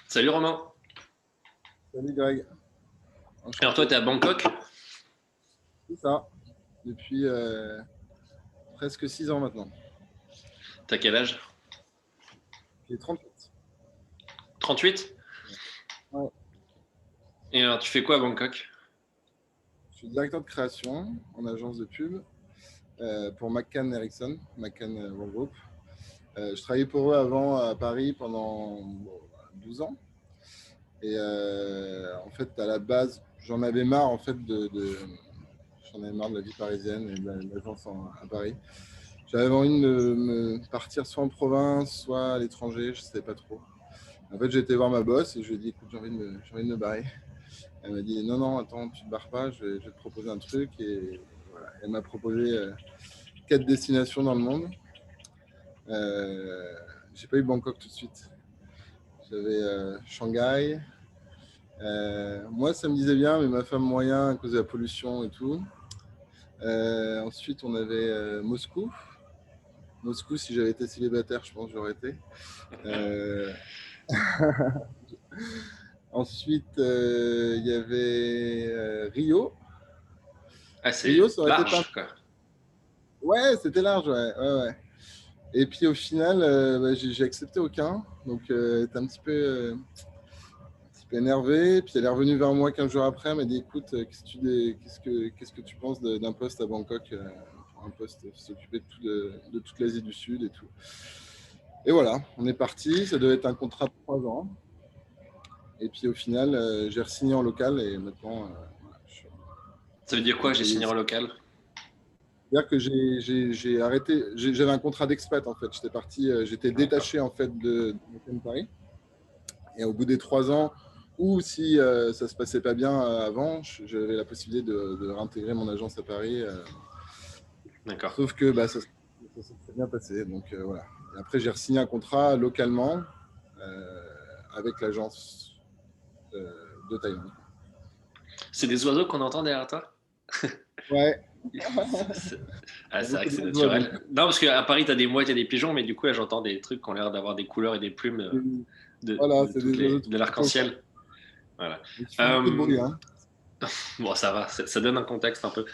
Salut Romain. Salut Greg, Alors toi, enchanté. tu es à Bangkok. C'est ça, depuis presque 6 ans maintenant. T'as quel âge? J'ai 38. 38. Ouais. Et alors, tu fais quoi à Bangkok? Je suis directeur de création en agence de pub pour McCann Erickson, McCann World Group. Je travaillais pour eux avant à Paris pendant 12 ans. Et en fait, à la base, j'en avais marre en fait j'en avais marre de la vie parisienne et de l'agence à Paris. J'avais envie de me partir soit en province, soit à l'étranger, je ne savais pas trop. En fait, j'ai été voir ma boss et je lui ai dit, écoute, j'ai envie de me barrer. Elle m'a dit, non, non, attends, tu ne te barres pas, je vais te proposer un truc. Et voilà, elle m'a proposé 4 destinations dans le monde. J'ai pas eu Bangkok tout de suite. J'avais Shanghai. Moi, ça me disait bien, mais ma femme moyen à cause de la pollution et tout. Ensuite, on avait Moscou. Moscou, si j'avais été célibataire, je pense que j'aurais été. Euh, Ensuite, il y avait Rio. Ah, Rio, c'est ça aurait été pas mal. large, quoi. Ouais, c'était large, ouais. Ouais, ouais. Et puis au final, bah, j'ai accepté aucun. Donc, t'es un petit peu énervé. Puis elle est revenue vers moi 15 jours après. Elle m'a dit, écoute, qu'est-ce que tu penses d'un poste à Bangkok, un poste s'occuper de toute l'Asie du Sud et tout. Et voilà, on est parti. Ça devait être un contrat de 3 ans. Et puis au final, j'ai re-signé en local et maintenant, voilà, Ça veut dire je quoi, suis j'ai payé signé en ici. local? C'est-à-dire que j'ai arrêté, j'avais un contrat d'expat en fait. J'étais parti, j'étais D'accord. détaché en fait de Paris. Et au bout des 3 ans, ou si ça se passait pas bien avant, j'avais la possibilité de réintégrer mon agence à Paris. D'accord. Sauf que bah, ça s'est très bien passé. Donc voilà. Et après, j'ai re-signé un contrat localement euh, avec l'agence euh, de Thaïlande. C'est des oiseaux qu'on entend derrière toi? Ouais, Ah, il y a c'est vrai beaucoup que c'est d'oiseaux à naturel. Bangkok. Non, parce qu'à Paris, t'as des mouettes et des pigeons, mais du coup, là, j'entends des trucs qui ont l'air d'avoir des couleurs et des plumes Voilà, de c'est des oiseaux de tout le temps. l'arc-en-ciel. Voilà. Et qui font beaucoup de Euh, bruit. Hein. bon, ça va, ça donne un contexte un peu.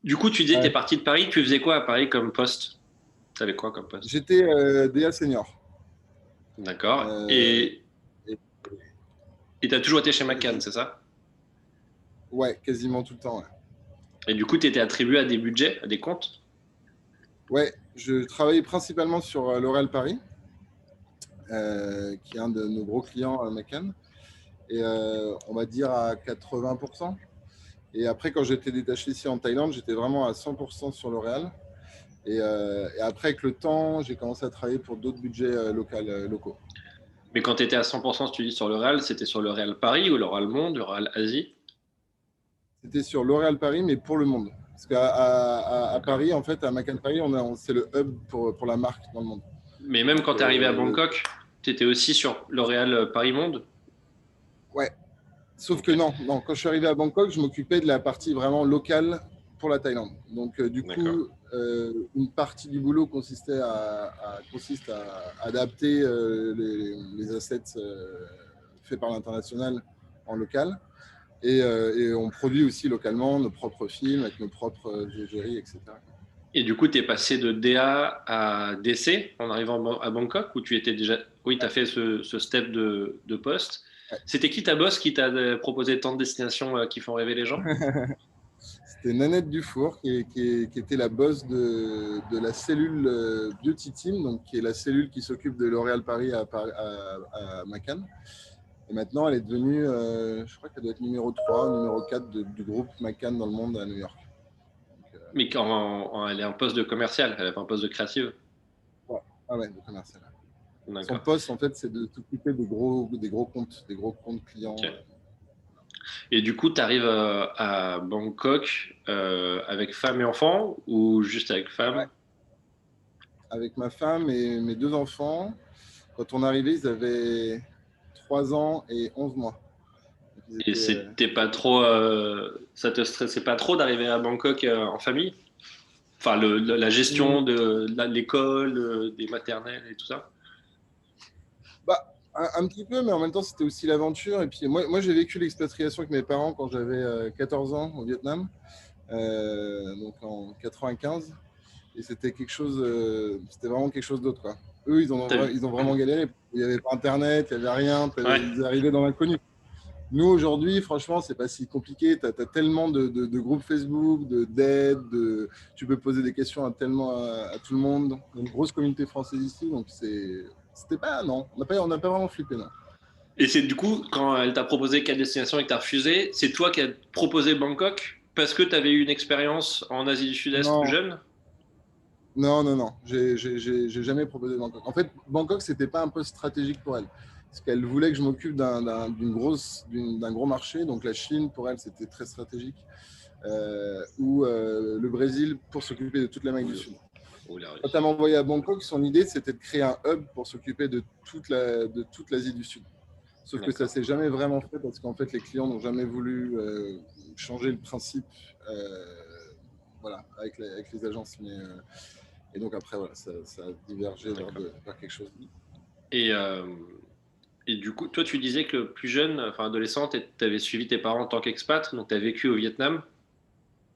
Du coup, tu disais, t'es Ouais. parti de Paris, tu faisais quoi à Paris comme poste? T'avais quoi comme poste? J'étais DA senior. D'accord. Euh, et, Et t'as toujours été chez McCann, vas-y. c'est ça? Ouais, quasiment tout le temps. Ouais, Et du coup, tu étais attribué à des budgets, à des comptes? ouais, je travaillais principalement sur L'Oréal Paris, qui est un de nos gros clients à McCann, et on va dire à 80%. Et après, quand j'étais détaché ici en Thaïlande, j'étais vraiment à 100% sur L'Oréal. Et après, avec le temps, j'ai commencé à travailler pour d'autres budgets locaux. Mais quand tu étais à 100%, si tu dis sur le Real, c'était sur le Real Paris ou le Real Monde, le Real Asie? C'était sur L'Oréal Paris, mais pour le monde. Parce qu'à D'accord. Paris, en fait, à McCann Paris, c'est le hub pour la marque dans le monde. Mais même Donc, quand tu es arrivé à Bangkok, tu étais aussi sur le Real Paris Monde? ouais. Sauf Ok, que non, non, quand je suis arrivé à Bangkok, je m'occupais de la partie vraiment locale pour la Thaïlande. Donc, du d'accord. coup, une partie du boulot consiste à adapter les assets faits par l'international en local. Et on produit aussi localement nos propres films avec nos propres égéries, etc. Et du coup, tu es passé de DA à DC en arrivant à Bangkok ou tu étais déjà. Oui, tu as fait ce step de poste. Ouais. C'était qui ta boss qui t'a proposé tant de destinations qui font rêver les gens? C'était Nanette Dufour qui était la boss de la cellule Beauty Team, donc qui est la cellule qui s'occupe de L'Oréal Paris à McCann. Et maintenant, elle est devenue, je crois qu'elle doit être numéro 3 ou numéro 4 du groupe McCann dans le monde à New York. Donc, Mais quand elle est un poste de commercial, elle n'est pas un poste de créative. ouais. Ah ouais, de commercial. Son D'accord. poste, en fait, c'est de s'occuper des gros comptes clients. Ok. Et du coup, tu arrives à Bangkok avec femme et enfant ou juste avec Ouais. femme? Avec ma femme et mes 2 enfants. Quand on est arrivé, ils avaient 3 ans et 11 mois. Donc, ils Et étaient c'était pas très trop, ça te stressait pas trop d'arriver à Bangkok en famille? Enfin, la gestion petits. de l'école, des maternelles et tout ça? Bah, Un petit peu, mais en même temps, c'était aussi l'aventure. Et puis, moi j'ai vécu l'expatriation avec mes parents quand j'avais 14 ans au Vietnam, donc en 95. Et c'était quelque chose, c'était vraiment quelque chose d'autre, quoi. Eux, T'as vu? ils ont vraiment galéré. Il n'y avait pas Internet, il n'y avait rien. Ouais. Ils arrivaient dans l'inconnu. Nous, aujourd'hui, franchement, c'est pas si compliqué. Tu as tellement de groupes Facebook, d'aide, tu peux poser des questions à tout le monde. Il y a une grosse communauté française ici, donc c'était pas, non, on n'a pas vraiment flippé, non. Et c'est du coup, quand elle t'a proposé 4 destinations et que t'as refusé, c'est toi qui as proposé Bangkok parce que t'avais eu une expérience en Asie du Sud-Est plus Non, jeune? non, non, non. J'ai jamais proposé Bangkok. En fait, Bangkok, c'était pas un poste stratégique pour elle. Parce qu'elle voulait que je m'occupe d'un gros marché. Donc la Chine, pour elle, c'était très stratégique. Ou le Brésil pour s'occuper de toute l'Amérique du Sud. Oh, la Quand elle m'a envoyé à Bangkok, son idée, c'était de créer un hub pour s'occuper de toute l'Asie du Sud. Sauf que ça D'accord. ne s'est jamais vraiment fait parce qu'en fait, les clients n'ont jamais voulu changer le principe voilà, avec les agences. Et donc après, voilà, ça a divergé vers quelque chose. Et, euh, et du coup, toi, tu disais que plus jeune, enfin adolescente, tu avais suivi tes parents en tant qu'expat, donc tu as vécu au Vietnam.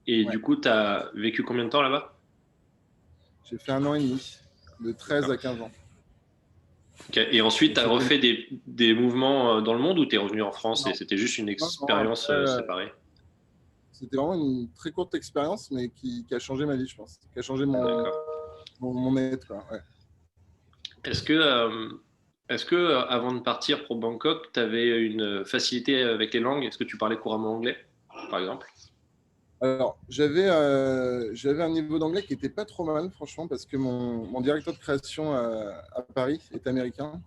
Et Ouais. du coup, tu as vécu combien de temps là-bas? J'ai fait 1 an et demi, de 13 D'accord. à 15 ans. Ok. Et ensuite, Donc tu as c'était refait des mouvements dans le monde ou tu es revenu en France et non, c'était juste une non, non, expérience après, séparée? c'était vraiment une très courte expérience, mais qui a changé ma vie, je pense. Qui a changé D'accord. mon être, quoi. Ouais. Est-ce que, avant de partir pour Bangkok, tu avais une facilité avec les langues? Est-ce que tu parlais couramment anglais, par exemple? Alors, j'avais un niveau d'anglais qui était pas trop mal, franchement, parce que mon directeur de création à Paris est américain.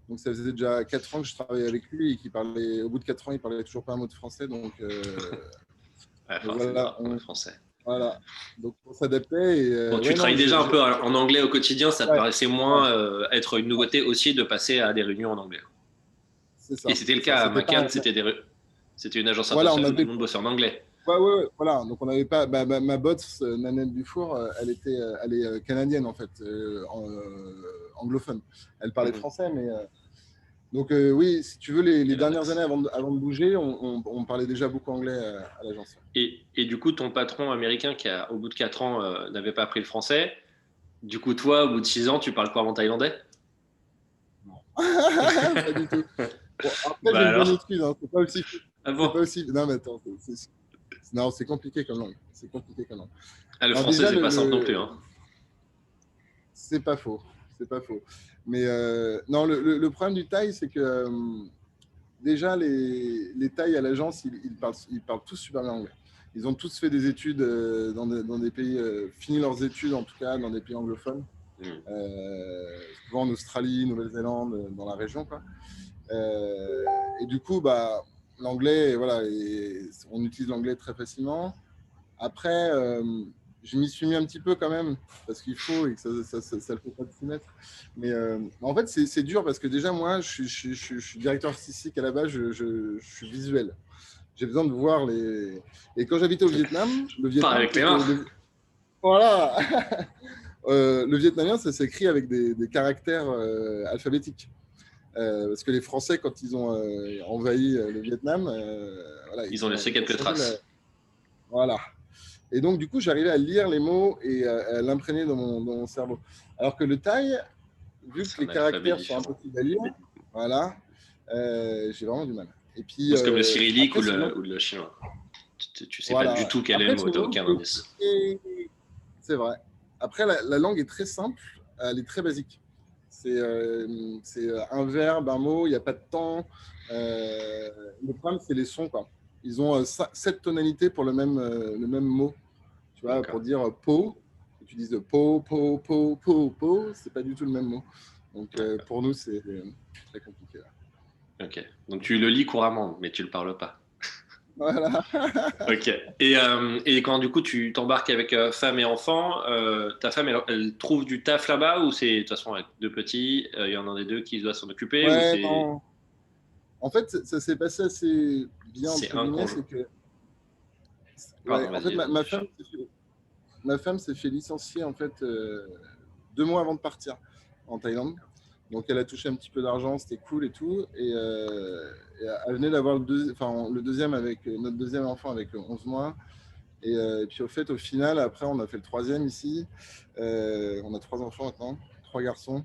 Donc, ça faisait déjà 4 ans que je travaillais avec lui et au bout de 4 ans, il parlait toujours pas un mot de français. Ouais, Donc c'est dur voilà, d'apprendre le français. voilà. Donc, on s'adaptait. Et Bon, tu ouais, non, travailles déjà un peu en anglais au quotidien, ça te ouais, paraissait ouais, moins être une nouveauté aussi de passer à des réunions en anglais. c'est Et ça, c'était le c'est ça. cas à C'était pas McCann, un- c'était une agence Voilà, on internationale où tout avait le monde bossait en anglais. Ouais, ouais, ouais, voilà. Donc, on n'avait pas. Ma boss, Nanette Dufour, elle est canadienne, en fait, anglophone. Elle parlait Mhm. français, mais. Donc, oui, si tu veux, Et les dernières années l'inverse. avant de bouger, on parlait déjà beaucoup anglais à l'agence. Et du coup, ton patron américain qui, au bout de 4 ans, n'avait pas appris le français, du coup, toi, au bout de 6 ans, tu parles couramment thaïlandais? Pas du tout. Bon, après, j'ai Bah une bonne alors? excuse. Hein. Ah C'est bon? pas aussi. Non, mais attends. Non, c'est compliqué comme langue. C'est compliqué comme langue. Ah, le Non, français, déjà, c'est pas simple non plus, hein. c'est pas faux. C'est pas faux. Mais non, le problème du thaï, c'est que déjà, les Thaïs à l'agence, ils parlent tous super bien anglais. Ils ont tous fait des études dans des pays, fini leurs études en tout cas, dans des pays anglophones, Mm. souvent en Australie, Nouvelle-Zélande, dans la région, quoi. Et du coup, bah, l'anglais, voilà, on utilise l'anglais très facilement. Après, je m'y suis mis un petit peu quand même, parce qu'il faut et que ça le fait pas de s'y mettre. Mais en fait, c'est dur parce que déjà, moi, je suis directeur artistique à la base, je suis visuel. J'ai besoin de voir les. Et quand j'habitais au Vietnam, Pas avec les mains. Voilà. Le vietnamien, ça s'écrit avec des caractères alphabétiques. Parce que les Français, quand ils ont envahi le Vietnam, voilà, Ils ont laissé ils ont quelques changé traces. Voilà. Et donc, du coup, j'arrivais à lire les mots et à l'imprégner dans mon cerveau. Alors que le thaï, vu que C'est un les alphabet caractères sont différent. impossibles à lire, voilà, j'ai vraiment du mal. Et puis, C'est comme le cyrillique après, sinon, ou le chinois. Tu sais pas du voilà. tout quel est le Après, mot, t'as sinon, aucun indice. c'est vrai. Après, la langue est très simple, elle est très basique. C'est un verbe, un mot, il n'y a pas de temps. Le problème, c'est les sons, quoi. Ils ont 7 tonalités pour le même mot. Tu vois, pour D'accord. dire pot, que tu dises pot, c'est pas du tout le même mot. Donc, D'accord. pour nous, c'est très compliqué. Là. Ok. Donc tu le lis couramment, mais tu le parles pas. Voilà. Ok. Et quand du coup tu t'embarques avec femme et enfant, ta femme elle trouve du taf là-bas ou c'est de toute façon avec 2 petits, il y en a un des deux qui doit s'en occuper ou Ouais, c'est non. En fait, ça s'est passé assez bien, c'est entre un guillemets. conjoint. C'est que, ouais, Pardon, en fait, vas-y, vas-y. ma femme s'est fait licencier, en fait, 2 mois avant de partir en Thaïlande. Donc, elle a touché un petit peu d'argent, c'était cool et tout. Et elle venait d'avoir le deuxième avec notre deuxième enfant avec 11 mois. Et puis, au fait, au final, après, on a fait le troisième ici. On a 3 enfants maintenant, 3 garçons.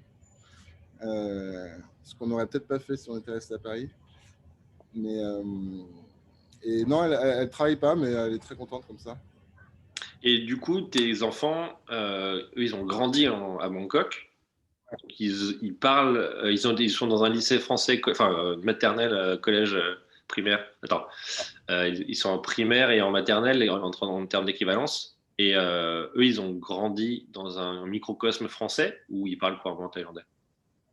Ce qu'on n'aurait peut-être pas fait si on était resté à Paris. Mais, et non, elle travaille pas, mais elle est très contente comme ça. Et du coup, tes enfants, eux, ils ont grandi à Bangkok. Donc, ils parlent, ils sont dans un lycée français, enfin, maternelle, collège, primaire. Attends, ils sont en primaire et en maternelle, en termes d'équivalence. Et eux, ils ont grandi dans un microcosme français où ils parlent couramment thaïlandais.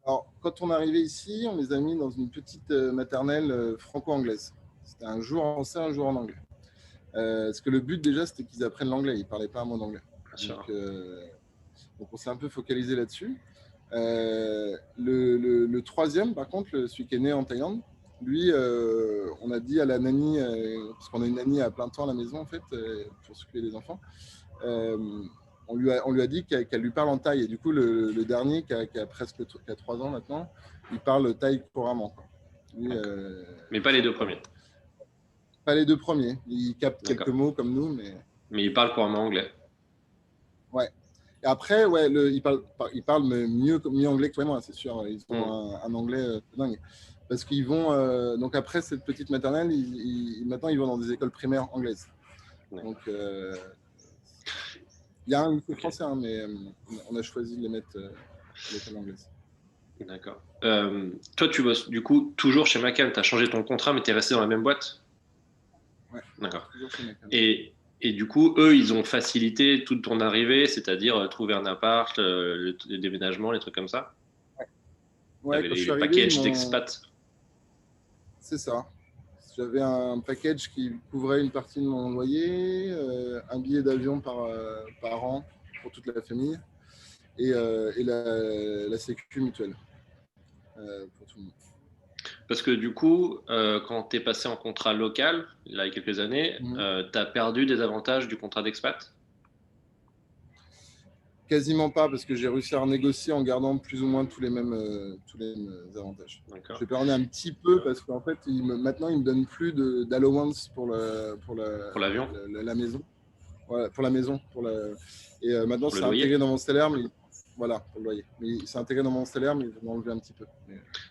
Alors, quand on est arrivé ici, on les a mis dans une petite maternelle franco-anglaise. C'était un jour en français, un jour en anglais. Parce que le but déjà, c'était qu'ils apprennent l'anglais. Ils ne parlaient pas un mot d'anglais. Bien Donc, sûr. donc, on s'est un peu focalisé là-dessus. Le troisième, par contre, celui qui est né en Thaïlande, lui, on a dit à la nanny, parce qu'on a une nanny à plein temps à la maison, en fait, pour s'occuper des enfants, euh, on lui a dit qu'elle lui parle en thaï. Et du coup, le dernier, qui a presque qui a 3 ans maintenant, il parle thaï couramment, quoi. Lui, Mais pas les deux premiers. pas les 2 premiers. Il capte quelques D'accord. mots comme nous, mais Mais ils parlent couramment anglais. ouais. Et après, ouais, il parle mieux anglais que moi, c'est sûr. Ils ont Hmm. un anglais dingue. Parce qu'ils vont, donc après cette petite maternelle, maintenant ils vont dans des écoles primaires anglaises. Donc il y a un lycée Ok. français, hein, mais on a choisi de les mettre à l'école anglaise. D'accord. Toi, tu bosses du coup toujours chez McCann. Tu as changé ton contrat, mais tu es resté dans la même boîte. Ouais, D'accord. toujours chez McCann. Et du coup, eux, ils ont facilité toute ton arrivée, c'est-à-dire trouver un appart, le déménagement, les trucs comme ça. Tu Ouais, avais quand je suis les arrivé, packages d'expat. c'est ça. J'avais un package qui couvrait une partie de mon loyer, un billet d'avion par an pour toute la famille et la sécu mutuelle pour tout le monde. Parce que du coup, quand tu es passé en contrat local, là, il y a quelques années, Mhm. tu as perdu des avantages du contrat d'expat. Quasiment pas, parce que j'ai réussi à renégocier en gardant plus ou moins tous les mêmes avantages. D'accord. J'ai perdu un petit peu parce qu'en fait, maintenant, ils me donnent plus d'allowance pour Pour l'avion, la maison. Voilà, pour la maison. Et maintenant, pour le c'est intégré loyer. dans mon salaire, mais voilà, pour le loyer. Mais c'est intégré dans mon salaire, mais ils vont m'enlever un petit peu.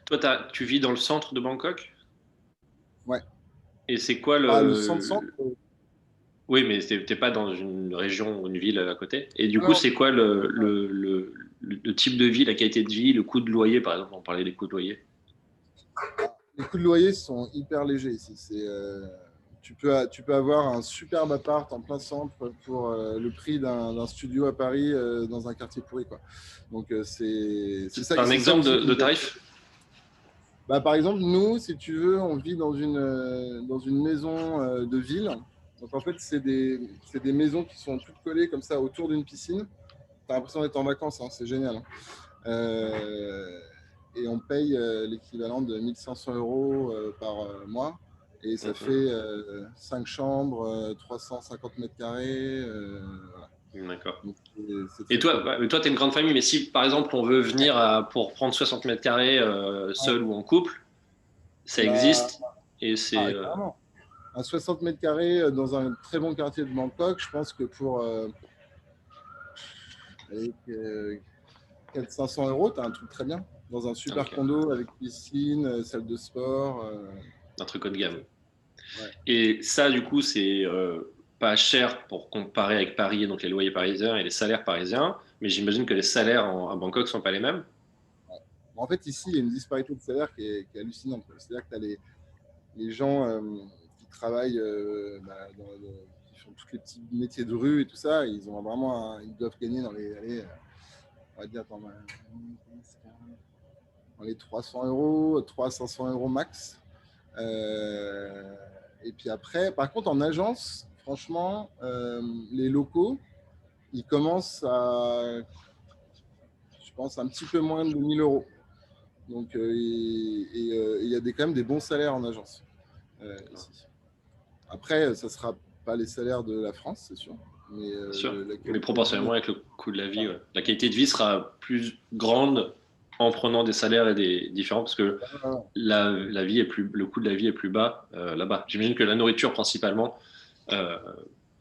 Toi, tu vis dans le centre de Bangkok. Ouais. Et c'est quoi Bah, le centre-centre. Oui, mais t'es pas dans une région ou une ville à côté. Et du coup, Alors, c'est quoi le type de vie, la qualité de vie, le coût de loyer, par exemple, on parlait des coûts de loyer. les coûts de loyer sont hyper légers ici. Tu peux avoir un superbe appart en plein centre pour le prix d'un studio à Paris dans un quartier pourri, quoi. Donc c'est ça, T'as un c'est ça exemple aussi qui de nous a. tarif? Bah, par exemple, nous, si tu veux, on vit dans une maison de ville. Donc en fait, c'est des maisons qui sont toutes collées comme ça autour d'une piscine. Tu as l'impression d'être en vacances, hein, c'est génial, hein. Euh, et on paye l'équivalent de 1500 € par mois. Et ça Mhm. fait 5 chambres, 350 mètres carrés. Voilà. D'accord. Donc c'est Et très toi, cool. ouais, mais toi, tu es une grande famille, mais si par exemple on veut venir pour prendre 60 mètres carrés Ouais. seul ou en couple, ça Bah, existe et c'est carrément. À 60 mètres carrés dans un très bon quartier de Bangkok, je pense que pour 400-500 €, tu as un truc très bien. Dans un super ok, condo avec piscine, salle de sport. un truc haut de gamme. Ouais. Et ça, du coup, c'est pas cher pour comparer avec Paris, et donc les loyers parisiens et les salaires parisiens, mais j'imagine que les salaires à Bangkok sont pas les mêmes. En fait, ici, il y a une disparité de salaire qui est hallucinante. C'est-à-dire que tu as les gens qui travaillent, qui font tous les petits métiers de rue et tout ça, ils doivent gagner allez, on va dire, dans les 300 €, 300-500 € max. Euh, et puis après, par contre, en agence, franchement, les locaux, ils commencent à, je pense, un petit peu moins de 1000 €. Donc, il y a quand même des bons salaires en agence ici. Après, ça ne sera pas les salaires de la France, c'est sûr, mais Bien sûr. la Mais qualité de vie. proportionnellement avec le coût de la vie, ouais. La qualité de vie sera plus grande en prenant des salaires et des différents, parce que la vie est le coût de la vie est plus bas là-bas. J'imagine que la nourriture principalement. euh,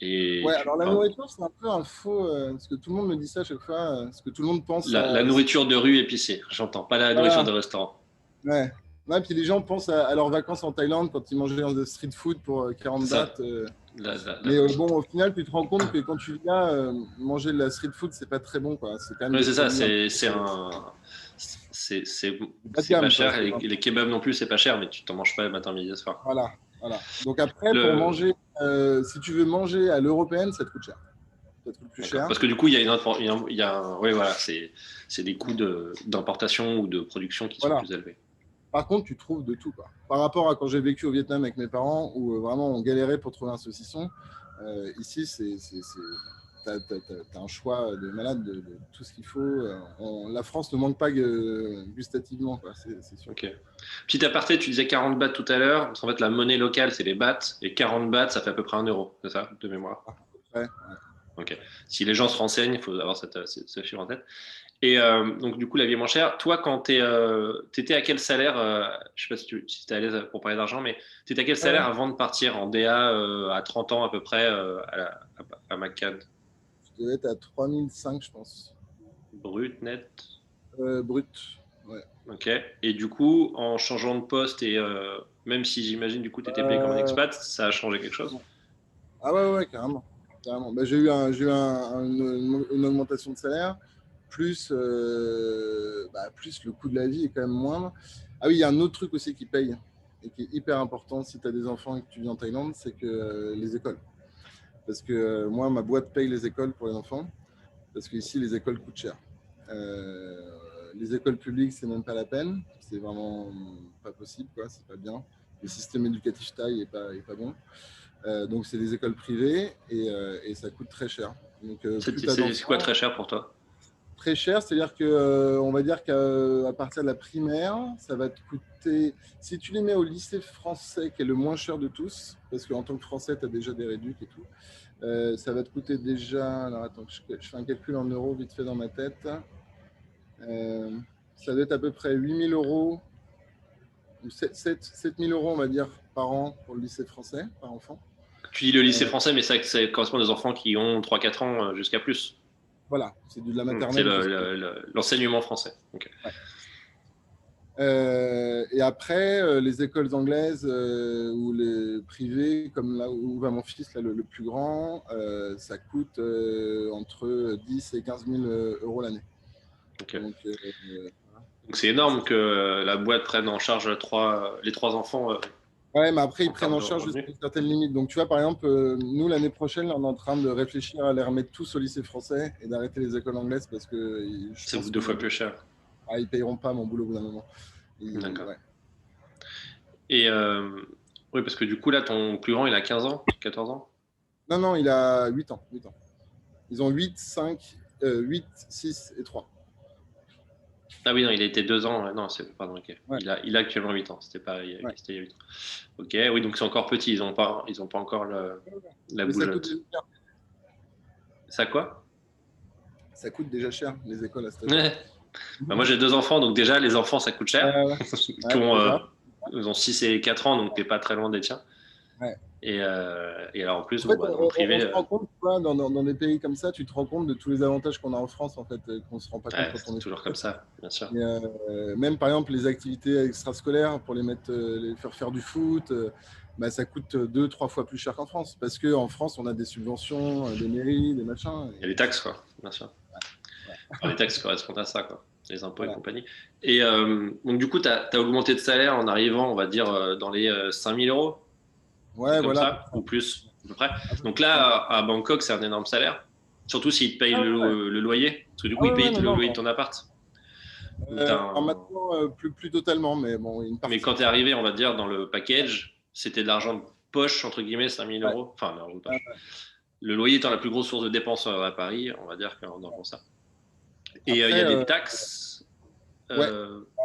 et Ouais, alors la enfin, nourriture, c'est un peu un faux, parce que tout le monde me dit ça à chaque fois, parce que tout le monde pense la à. nourriture de rue épicée, j'entends, pas la nourriture Voilà, de restaurant. ouais. Ouais, puis les gens pensent à leurs vacances en Thaïlande quand ils mangeaient dans de street food pour C'est 40 bahts. ça. Mais bon, au final, tu te rends compte que quand tu viens manger de la street food, c'est pas très bon, quoi. C'est quand même Oui, des c'est ça. produits un peu bas de C'est pas gamme, quoi. cher. Et les kebabs non plus, c'est pas cher, mais tu t'en manges pas le matin, midi et soir. Voilà, voilà. Donc après, pour Le, manger, si tu veux manger à l'européenne, ça te coûte cher. Ça te coûte plus D'accord. cher. Parce que du coup, il y a ouais, voilà, c'est des coûts d'importation ou de production qui sont Voilà. plus élevés. Par contre, tu trouves de tout, quoi. Par rapport à quand j'ai vécu au Vietnam avec mes parents, où vraiment on galérait pour trouver un saucisson, ici, t'as un choix de malade de tout ce qu'il faut. La France ne manque pas gustativement, quoi, c'est sûr. Ok. Petit aparté, tu disais 40 bahts tout à l'heure. Parce qu'en fait, la monnaie locale, c'est les bahts. Et 40 bahts, ça fait à peu près 1 euro. C'est ça, de mémoire. Ouais. Ok. Si les gens se renseignent, il faut avoir ce chiffre en tête. Et donc, du coup, la vie est moins chère. Toi, quand t'étais à quel salaire je sais pas si t'es à l'aise pour parler d'argent, mais t'étais à quel salaire avant de partir en DA à 30 ans à peu près à McCann? Je devais être à 3005, je pense. Brut, net? Brut. Ouais. Ok. Et du coup, en changeant de poste et même si j'imagine du coup tu étais payé comme un Euh, expat, ça a changé quelque chose? Ah ouais, carrément. Carrément. Bah, une augmentation de salaire, plus le coût de la vie est quand même moindre. Ah oui, il y a un autre truc aussi qui paye et qui est hyper important si tu as des enfants et que tu vis en Thaïlande, c'est que les écoles. Parce que moi, ma boîte paye les écoles pour les enfants, parce qu'ici, les écoles coûtent cher. Euh, les écoles publiques, c'est même pas la peine. C'est vraiment pas possible, quoi. C'est pas bien. Le système éducatif thaï est pas bon. Donc, c'est des écoles privées et ça coûte très cher. Donc, plus tu as C'est quoi d'enfants, très cher pour toi? très cher, c'est-à-dire que, on va dire qu'à partir de la primaire, ça va te coûter. Si tu les mets au lycée français, qui est le moins cher de tous, parce qu'en tant que français, tu as déjà des réducs et tout, ça va te coûter déjà. Alors, attends, je fais un calcul en euros vite fait dans ma tête. Euh, Ça doit être à peu près 8 000 euros ou 7 000 euros, on va dire, par an pour le lycée français, par enfant. Tu dis le lycée Euh, français, mais ça correspond à des enfants qui ont 3-4 ans jusqu'à plus. voilà, c'est de la C'est maternelle jusqu'à. l'enseignement français. Ok. Ouais. Et après, les écoles anglaises ou les privées, comme là où va mon fils, là, le plus grand, ça coûte entre 10 et 15 000 euros l'année. Ok. Donc, Donc c'est énorme que la boîte prenne en charge les trois enfants ouais, mais après, ils en prennent termes en de charge jusqu'à revenus. une certaine limite. Donc, tu vois, par exemple, nous, l'année prochaine, là, on est en train de réfléchir à les remettre tous au lycée français et d'arrêter les écoles anglaises parce que je C'est pense deux qu'on a fois plus cher. ils payeront pas mon boulot au bout d'un moment. D'accord. Ouais. Et oui, parce que du coup, là, ton plus grand, il a 15 ans, 14 ans? Non, non, il a 8 ans. 8 ans. Ils ont 8, 5, 8, 6 et 3. Ah oui, non, il a été 2 ans. Non, pardon, ok. Ouais, Il a actuellement 8 ans. ouais. C'était il y a 8 ans. Ok, oui, donc c'est encore petit. Ils ont pas encore la Mais ça coûte déjà bougeotte. cher. Ça quoi? Ça coûte déjà cher, les écoles à cet âge-là. Ouais. Bah, moi, j'ai 2 enfants, donc déjà, les enfants, ça coûte cher. Ouais, Qui ouais, déjà. ils ont 6 et 4 ans, donc t'es pas très loin des tiens. Ouais. Et alors, en plus, En bon, fait, bah, dans le on privé, se rend compte, tu vois, dans des pays comme ça, tu te rends compte de tous les avantages qu'on a en France, en fait, qu'on ne se rend pas compte ouais, quand on c'est est toujours comme français. ça, bien sûr. Et, même par exemple les activités extrascolaires pour les faire faire du foot, bah, ça coûte 2, 3 fois plus cher qu'en France. Parce qu'en France, on a des subventions, des mairies, des machins. Il y a les taxes, quoi, bien sûr. Enfin, les taxes correspondent à ça, quoi. Les impôts et Voilà. compagnie. Et donc, du coup, tu as augmenté de salaire en arrivant, on va dire, dans les 5 000 euros, un truc Ouais, comme voilà. ça, ou plus, à peu près. Un peu Donc plus, ouais. là, à Bangkok, c'est un énorme salaire. Surtout s'ils te payent Ah ouais, le loyer. Parce que du ah coup, ils ouais, ouais, payent non, le non. loyer de ton appart. Donc, Alors maintenant, plus totalement, mais bon, une mais partie. quand tu es arrivé, on va dire, dans le package, c'était de l'argent de poche, entre guillemets, 5 000 Ouais. euros. Enfin, de l'argent de Ouais, poche. Le loyer étant la plus grosse source de dépenses à Paris, on va dire qu'on en ça. Et il y après, a des taxes. ouais,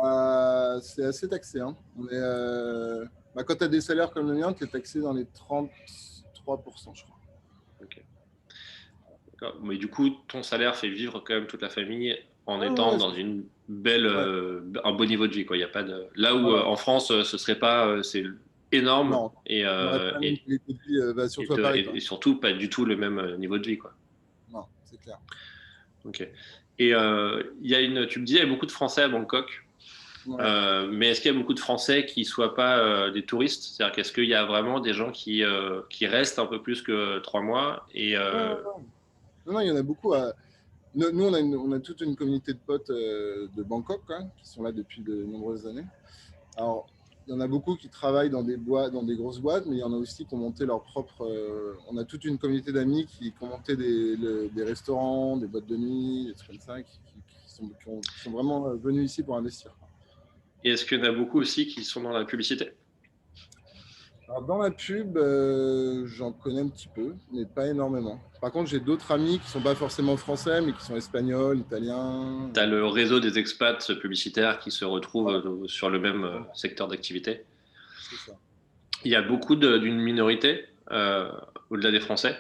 euh, c'est assez taxé. Hein. Mais bah, quand tu as des salaires comme le mien, tu es taxé dans les 33%, je crois. ok. D'accord. Mais du coup, ton salaire fait vivre quand même toute la famille en Ouais, étant ouais, dans une belle, ouais. un beau niveau de vie, quoi. Il y a pas de... Là où Voilà. en France, ce serait pas, c'est énorme Non, et, on n'aurait pas la même qualité de vie, bah, surtout à Paris, quoi. et surtout pas du tout le même niveau de vie, quoi. Non, c'est clair. Ok. Et il y a une, tu me disais, il y a beaucoup de Français à Bangkok. Ouais. Mais est-ce qu'il y a beaucoup de Français qui ne soient pas des touristes? C'est-à-dire qu'est-ce qu'il y a vraiment des gens qui restent un peu plus que 3 mois et Ouais, ouais, ouais. Non, non, il y en a beaucoup. Nous, on a toute une communauté de potes de Bangkok, quoi, qui sont là depuis de nombreuses années. Alors, il y en a beaucoup qui travaillent dans des boîtes, dans des grosses boîtes, mais il y en a aussi qui ont monté leur propre. On a toute une communauté d'amis qui ont monté des restaurants, des boîtes de nuit, des trucs comme ça, qui sont vraiment venus ici pour investir. et est-ce qu'il y en a beaucoup aussi qui sont dans la publicité? Alors, dans la pub, j'en connais un petit peu, mais pas énormément. Par contre, j'ai d'autres amis qui ne sont pas forcément français, mais qui sont espagnols, italiens. Tu as le réseau des expats publicitaires qui se retrouvent Voilà, sur le même voilà, secteur d'activité. c'est ça. Il y a beaucoup d'une minorité au-delà des Français.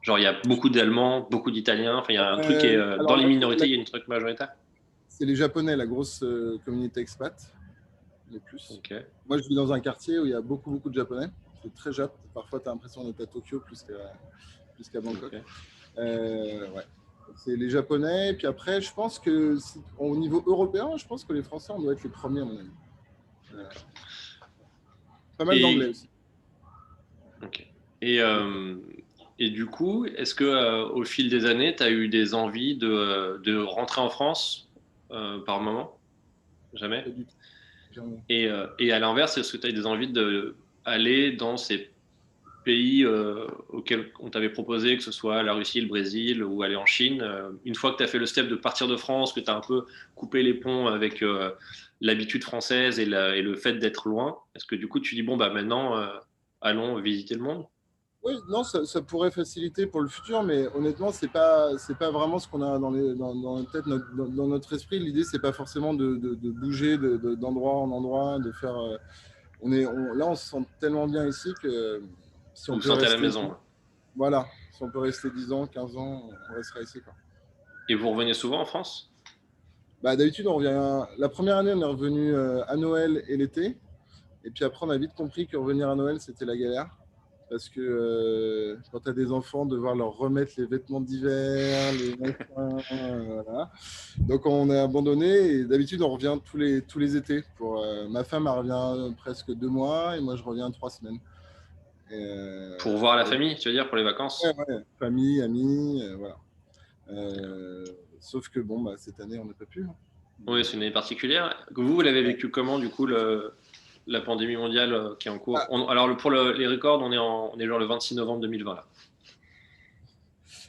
Genre, il y a beaucoup d'Allemands, beaucoup d'Italiens. Enfin, il y a un truc qui est dans Alors, les minorités, il y a une truc majoritaire. c'est les Japonais, la grosse communauté expat, les plus. Ok, Moi, je vis dans un quartier où il y a beaucoup, beaucoup de Japonais. C'est très Jap. Parfois, tu as l'impression d'être à Tokyo plus qu'à Bangkok. ok. Ouais. C'est les Japonais. Puis après, je pense que au niveau européen, je pense que les Français, on doit être les premiers, à mon avis. Euh, D'accord. Pas mal d'anglais Et, aussi. ok. Et, euh, et du coup, est-ce que au fil des années, tu as eu des envies de rentrer en France par moment? Jamais? Pas du tout. Jamais. Et à l'inverse, est-ce que tu as eu des envies d'aller dans ces pays auxquels on t'avait proposé, que ce soit la Russie, le Brésil ou aller en Chine, une fois que tu as fait le step de partir de France, que tu as un peu coupé les ponts avec l'habitude française et le fait d'être loin, est-ce que du coup tu dis, bon, bah maintenant, allons visiter le monde? Oui, non, ça pourrait faciliter pour le futur, mais honnêtement, c'est pas vraiment ce qu'on a dans notre tête, dans notre esprit. L'idée, c'est pas forcément de bouger d'endroit en endroit, de faire. Là, on se sent tellement bien ici que si Vous on vous peut sentez à la rester, maison, hein? voilà, si on peut rester 10 ans, 15 ans, on restera ici, quoi. Et vous revenez souvent en France? Bah, d'habitude, on revient. La première année, on est revenu à Noël et l'été. Et puis après, on a vite compris que revenir à Noël, c'était la galère. Parce que quand tu as des enfants, devoir leur remettre les vêtements d'hiver, les machins, voilà. Donc on a abandonné et d'habitude on revient tous les étés. Ma femme elle revient presque 2 mois et moi je reviens 3 semaines. Et, Pour voir la et- famille, tu veux dire, pour les ouais, vacances? ouais, famille, amis, voilà. Sauf que bon, bah, cette année on n'a pas pu, hein. Oui, c'est une année particulière. Vous l'avez Ouais. vécu comment, du coup, la pandémie mondiale qui est en cours? Ah, Alors, pour les records, on est genre le 26 novembre 2020, là.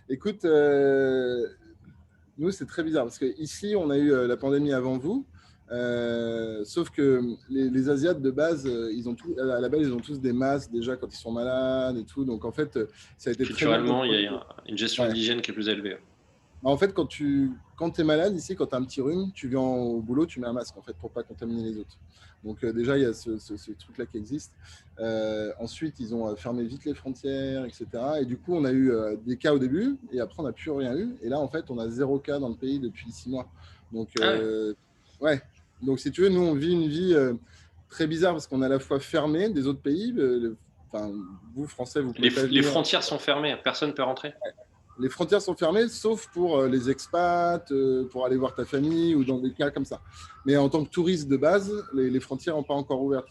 écoute, nous, c'est très bizarre parce qu'ici, on a eu la pandémie avant vous. Sauf que les Asiates de base, à la base, ils ont tous des masques déjà quand ils sont malades et tout. Donc en fait, ça a été très bien Culturellement, il contrôlé. y a une gestion de Ouais. l'hygiène qui est plus élevée. En fait, quand es malade ici, quand tu as un petit rhume, tu viens au boulot, tu mets un masque en fait pour pas contaminer les autres. Donc déjà, il y a ce truc-là qui existe. Ensuite, ils ont fermé vite les frontières, etc. Et du coup, on a eu des cas au début, et après, on n'a plus rien eu. Et là, en fait, on a 0 cas dans le pays depuis 6 mois. Donc, Ah ouais. ouais. Donc, si tu veux, nous, on vit une vie très bizarre parce qu'on est à la fois fermé des autres pays. Enfin, vous, Français, vous pouvez pas Les venir. frontières sont fermées, personne ne peut rentrer. Les frontières sont fermées, sauf pour les expats, pour aller voir ta famille ou dans des cas comme ça. Mais en tant que touriste de base, les frontières n'ont pas encore ouvert.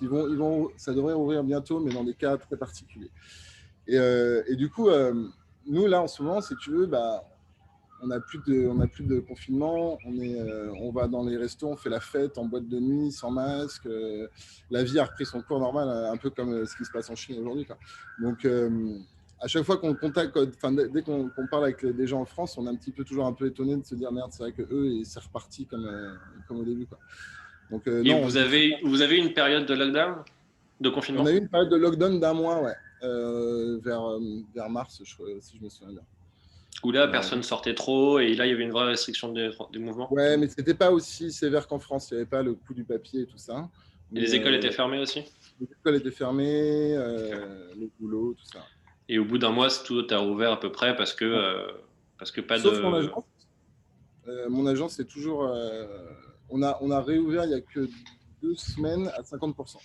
Ça devrait ouvrir bientôt, mais dans des cas très particuliers. Et du coup, nous, là, en ce moment, si tu veux, bah, on n'a plus de confinement. On va dans les restos, on fait la fête en boîte de nuit, sans masque. La vie a repris son cours normal, un peu comme ce qui se passe en Chine aujourd'hui, quoi. Donc, à chaque fois qu'on contacte, enfin, dès qu'on parle avec des gens en France, on est un petit peu toujours un peu étonné de se dire merde, c'est vrai que eux, c'est reparti comme au début, quoi. Donc, Et non, on vit très bien. vous avez une période de lockdown, de On a confinement? eu une période de lockdown d'1 mois, ouais, vers mars, si je me souviens bien. Où là, Euh, personne sortait trop et là, il y avait une vraie restriction des mouvements. Ouais, mais c'était pas aussi sévère qu'en France. Il n'y avait pas le coût du papier et tout ça. Et Mais les écoles étaient fermées aussi. les écoles étaient fermées, Ok. le boulot, tout ça. Et au bout d'un mois, tout a rouvert à peu près parce Ouais. que pas Sauf mon de. agence. Mon agence, c'est toujours. On a réouvert il n'y a que 2 semaines à 50%.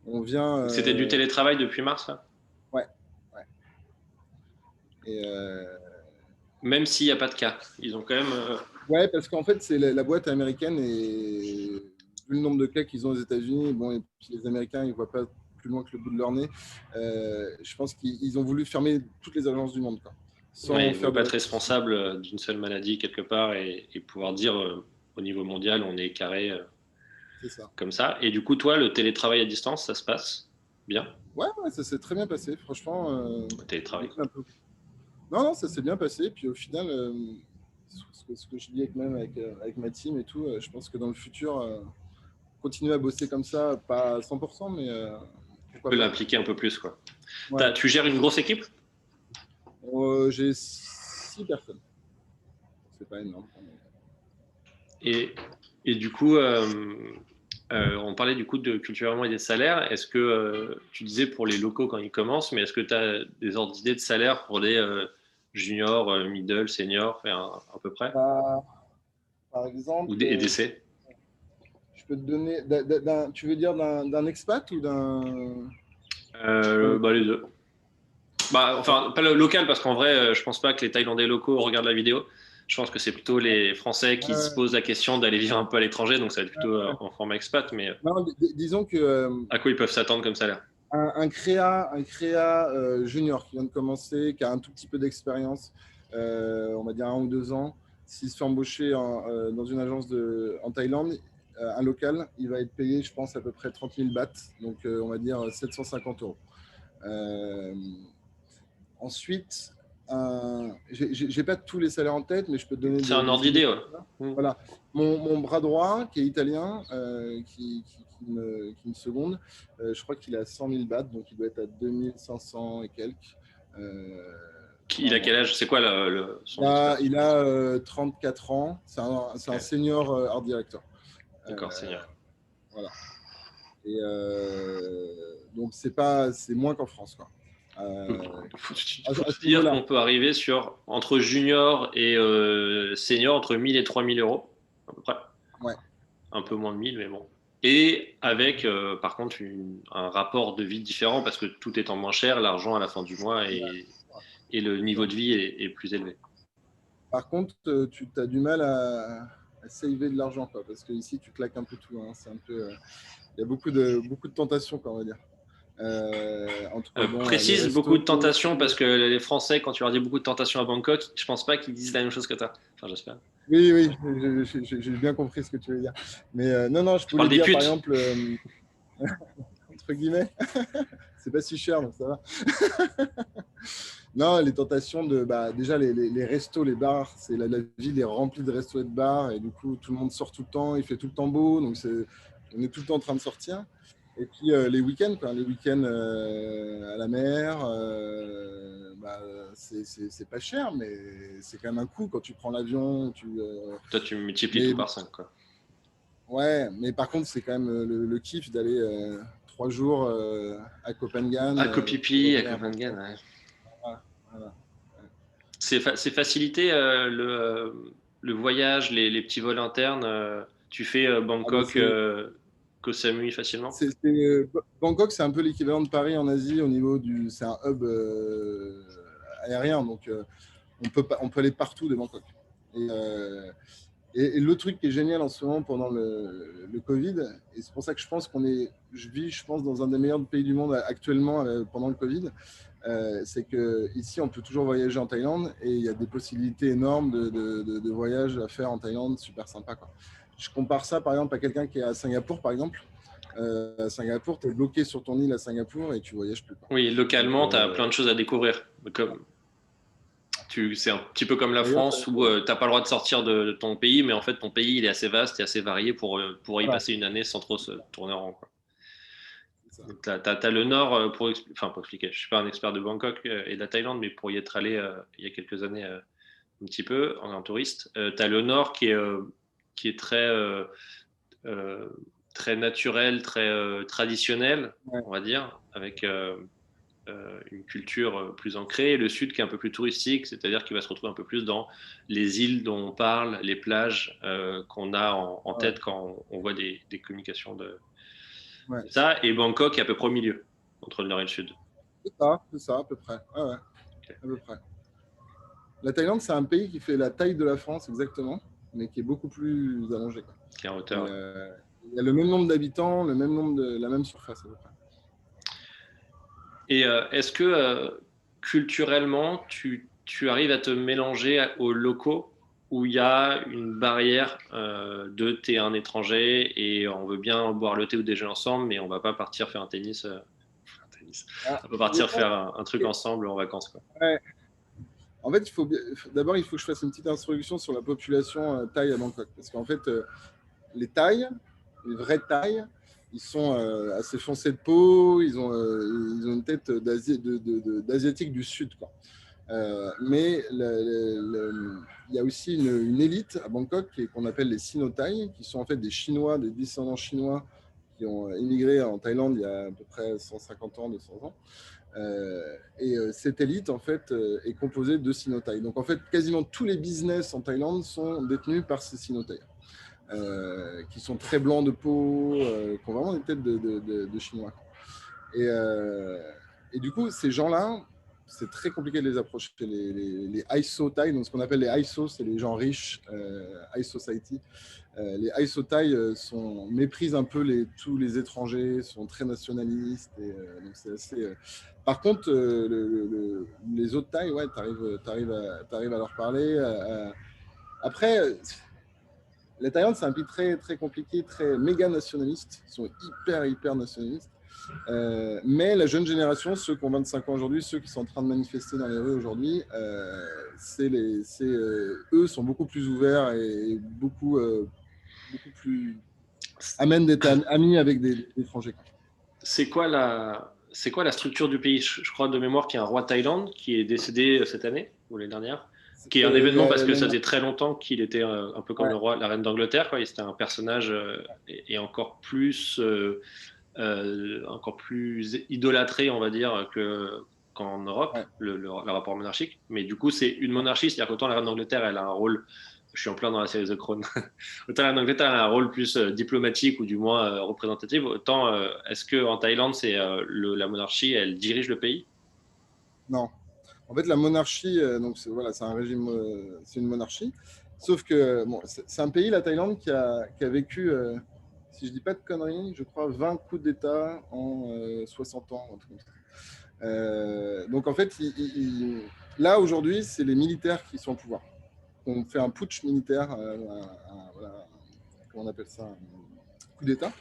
On vient. C'était du télétravail depuis mars, là? Ouais, ouais. Et, Même s'il n'y a pas de cas. Ils ont quand même. ouais, parce qu'en fait, c'est la boîte américaine et vu le nombre de cas qu'ils ont aux États-Unis, bon, et puis les Américains, ils ne voient pas plus loin que le bout de leur nez. Je pense qu'ils ont voulu fermer toutes les agences du monde, quoi, sans Ouais, ils ne faire veulent de pas être restrictions. responsables d'une seule maladie quelque part et pouvoir dire au niveau mondial, on est carré C'est ça. comme ça. Et du coup, toi, le télétravail à distance, ça se passe bien? Ouais, ouais, ça s'est très bien passé. Franchement, Le télétravail, j'étais quoi. un peu. Non, non, ça s'est bien passé. Puis au final, ce que je dis avec ma team et tout, je pense que dans le futur, continuer à bosser comme ça, pas à 100%, mais Tu pourquoi peux pas. l'impliquer un peu plus, quoi. Ouais. Tu gères une grosse équipe? J'ai 6 personnes. C'est pas énorme. Et, et du coup, on parlait du coup de culturellement et des salaires. Est-ce que tu disais pour les locaux quand ils commencent, mais est-ce que tu as des ordres d'idées de salaire pour les juniors, middle, seniors, à peu près? Bah, par Ou exemple, des, et d'essais? je peux te donner. Tu veux dire d'un expat ou d'un. Bah, les deux. Bah, enfin, pas le local, parce qu'en vrai, je pense pas que les Thaïlandais locaux regardent la vidéo. Je pense que c'est plutôt les Français qui se posent la question d'aller vivre un peu à l'étranger, donc ça va être plutôt en format expat, mais Non, disons que à quoi ils peuvent s'attendre comme salaire? un créa junior qui vient de commencer, qui a un tout petit peu d'expérience, on va dire 1 ou 2 ans, s'il se fait embaucher dans une agence en Thaïlande, un local, il va être payé, je pense, à peu près 30 000 bahts, donc on va dire 750 euros. Euh, Ensuite, j'ai pas tous les salaires en tête, mais je peux te donner C'est un ordre des idées d'idée, comme ouais. ça. Mm. Voilà. Mon bras droit, qui est italien, qui me seconde, je crois qu'il a 100 000 bahts, donc il doit être à 2500 et quelques Il par a quel mois. âge? C'est quoi son Il expertise? a 34 ans, c'est un Ok, senior art director. d'accord, Euh, Seigneur. voilà. Et donc, c'est moins qu'en France, quoi. Il faut À te ce dire niveau-là. qu'on peut arriver sur entre junior et senior entre 1000 et 3000 euros, à peu près. Ouais. Un peu moins de 1000, mais bon. Et avec, par contre, un rapport de vie différent parce que tout étant moins cher, l'argent à la fin du mois et le niveau de vie est plus élevé. Par contre, tu as du mal à saver de l'argent, quoi, parce que ici, tu claques un peu tout, hein. C'est un peu, il y a beaucoup de tentations, quoi, on va dire. Entre bon, les Précise beaucoup restos. de tentations parce que les Français, quand tu leur dis beaucoup de tentations à Bangkok, je pense pas qu'ils disent la même chose que toi. Enfin, j'espère. Oui, oui, j'ai bien compris ce que tu veux dire. Mais non, non, je Je parle voulais des dire, par putes. exemple, entre guillemets, c'est pas si cher, donc ça va. Non, les tentations de, bah, déjà, les restos, les bars, la ville est remplie de restos et de bars, et du coup, tout le monde sort tout le temps, il fait tout le temps beau, donc on est tout le temps en train de sortir. Et puis les week-ends, quoi, les week-ends à la mer, bah, c'est pas cher, mais c'est quand même un coût quand tu prends l'avion. Toi, tu multiplies Mais tout par 5, quoi. ouais, mais par contre, c'est quand même le kiff d'aller 3 jours à Copenhague, À puis Kopipi, à revenir à Copenhagen, Bangkok. ouais. Voilà, voilà. C'est facilité le voyage, les petits vols internes. Tu fais Ah bah Bangkok, Koh Samui facilement. Bangkok, c'est un peu l'équivalent de Paris en Asie au niveau du. C'est un hub aérien, donc on peut aller partout de Bangkok. Et, euh, et le truc qui est génial en ce moment pendant le Covid, et c'est pour ça que je pense je vis, je pense, dans un des meilleurs pays du monde actuellement pendant le Covid, c'est que ici on peut toujours voyager en Thaïlande et il y a des possibilités énormes de voyages à faire en Thaïlande, super sympa, quoi. Je compare ça par exemple à quelqu'un qui est à Singapour, par exemple. À Singapour, tu es bloqué sur ton île à Singapour et tu voyages plus, quoi. Oui, Donc, localement, tu as plein de choses à découvrir. C'est un petit peu comme la d'ailleurs, France où tu n'as pas le droit de sortir de ton pays, mais en fait, ton pays, il est assez vaste et assez varié pour y voilà, passer une année sans trop se tourner en rond, quoi. c'est ça. Tu as le Nord, pour expliquer, je ne suis pas un expert de Bangkok et de la Thaïlande, mais pour y être allé il y a quelques années un petit peu en touriste, tu as le Nord qui est très naturel, très traditionnel, Ouais. on va dire, avec une culture plus ancrée, et le sud qui est un peu plus touristique, c'est-à-dire qu'il va se retrouver un peu plus dans les îles dont on parle, les plages qu'on a en Ouais, tête quand on voit des communications ouais. de ça, et Bangkok est à peu près au milieu, entre le nord et le sud. C'est ça, à peu près. Ouais, ouais, Okay. à peu près. La Thaïlande, c'est un pays qui fait la taille de la France exactement, mais qui est beaucoup plus allongé, quoi. Qui est en Et, hauteur. il y a le même nombre d'habitants, le même nombre la même surface à peu près. Et est-ce que culturellement, tu arrives à te mélanger aux locaux où il y a une barrière de t'es un étranger et on veut bien boire le thé ou déjeuner ensemble, mais on va pas partir faire un tennis. Ah, On peut ça partir dépend. faire un truc ensemble en vacances, quoi. Ouais. En fait, d'abord, il faut que je fasse une petite introduction sur la population thaï à Bangkok. Parce qu'en fait, les Thaïs, les vrais Thaïs, ils sont assez foncés de peau, ils ont une tête d'asiatique du sud, quoi. Mais il y a aussi une élite à Bangkok qu'on appelle les Sino-Thaïs, qui sont en fait des Chinois, des descendants chinois qui ont immigré en Thaïlande il y a à peu près 150 ans, 200 ans. Cette élite, en fait, est composée de Sino-Thaïs. Donc, en fait, quasiment tous les business en Thaïlande sont détenus par ces Sino-Thaïs, qui sont très blancs de peau, qui ont vraiment des têtes de Chinois. Et du coup, ces gens-là, c'est très compliqué de les approcher. Les high Thaï, donc ce qu'on appelle les high, c'est les gens riches, high society. Les high Thaï méprisent un peu tous les étrangers, sont très nationalistes. Donc c'est assez. Par contre, les autres Thaïs, ouais, t'arrives à leur parler. Après, la Thaïlande, c'est un pays très, très compliqué, très méga nationaliste. Ils sont hyper nationalistes. Mais la jeune génération, ceux qui ont 25 ans aujourd'hui, ceux qui sont en train de manifester dans les rues aujourd'hui, eux sont beaucoup plus ouverts et beaucoup plus amènent d'être amis avec des étrangers. C'est quoi la structure du pays? Je crois de mémoire qu'il y a un roi Thaïlande qui est décédé cette année ou l'année dernière, qui est un événement parce que ça faisait très longtemps qu'il était un peu comme ouais, le roi, la reine d'Angleterre, quoi. C'était un personnage et encore plus idolâtré, on va dire, qu'en Europe, ouais. le rapport monarchique. Mais du coup, c'est une monarchie, c'est-à-dire qu'autant la reine d'Angleterre, elle a un rôle, je suis en plein dans la série The Crown, autant la reine d'Angleterre, elle a un rôle plus diplomatique ou du moins représentatif, autant est-ce qu'en Thaïlande, c'est la monarchie, elle dirige le pays? Non. En fait, la monarchie, donc voilà, c'est un régime, c'est une monarchie. Sauf que bon, c'est un pays, la Thaïlande, qui a vécu, si je dis pas de conneries, je crois 20 coups d'État en 60 ans. Donc en fait, là aujourd'hui, c'est les militaires qui sont au pouvoir. On fait un putsch militaire, voilà, comment on appelle ça, un coup d'État.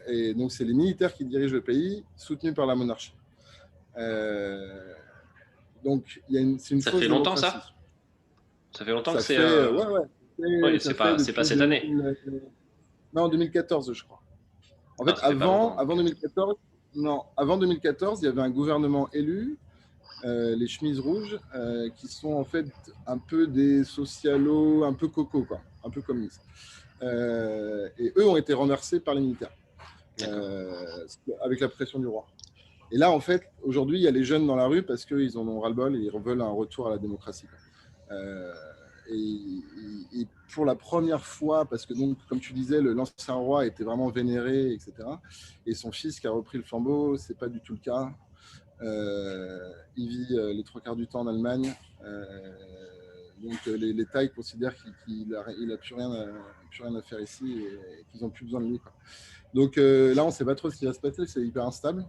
Et donc c'est les militaires qui dirigent le pays, soutenus par la monarchie. Donc c'est une Ça fausse fait longtemps, démocratie. ça? Ça fait longtemps que Ça c'est. fait, ouais, ouais, Oui, ça fait c'est pas depuis cette année. non, 2014, je crois. En Ah, fait, ça fait pas longtemps. avant 2014, non, avant 2014, il y avait un gouvernement élu, les chemises rouges, qui sont en fait un peu des socialos, un peu coco, quoi, un peu communistes. Et eux ont été renversés par les militaires, avec la pression du roi. Et là, en fait, aujourd'hui, il y a les jeunes dans la rue parce qu'ils en ont ras-le-bol et ils veulent un retour à la démocratie. Euh, et pour la première fois, parce que donc, comme tu disais, l'ancien roi était vraiment vénéré, etc. Et son fils qui a repris le flambeau, c'est pas du tout le cas. Il vit les 3 quarts du temps en Allemagne. Donc les Thaïs considèrent qu'il a plus rien à faire ici et qu'ils n'ont plus besoin de lui, quoi. Donc là, on ne sait pas trop ce qui va se passer, c'est hyper instable.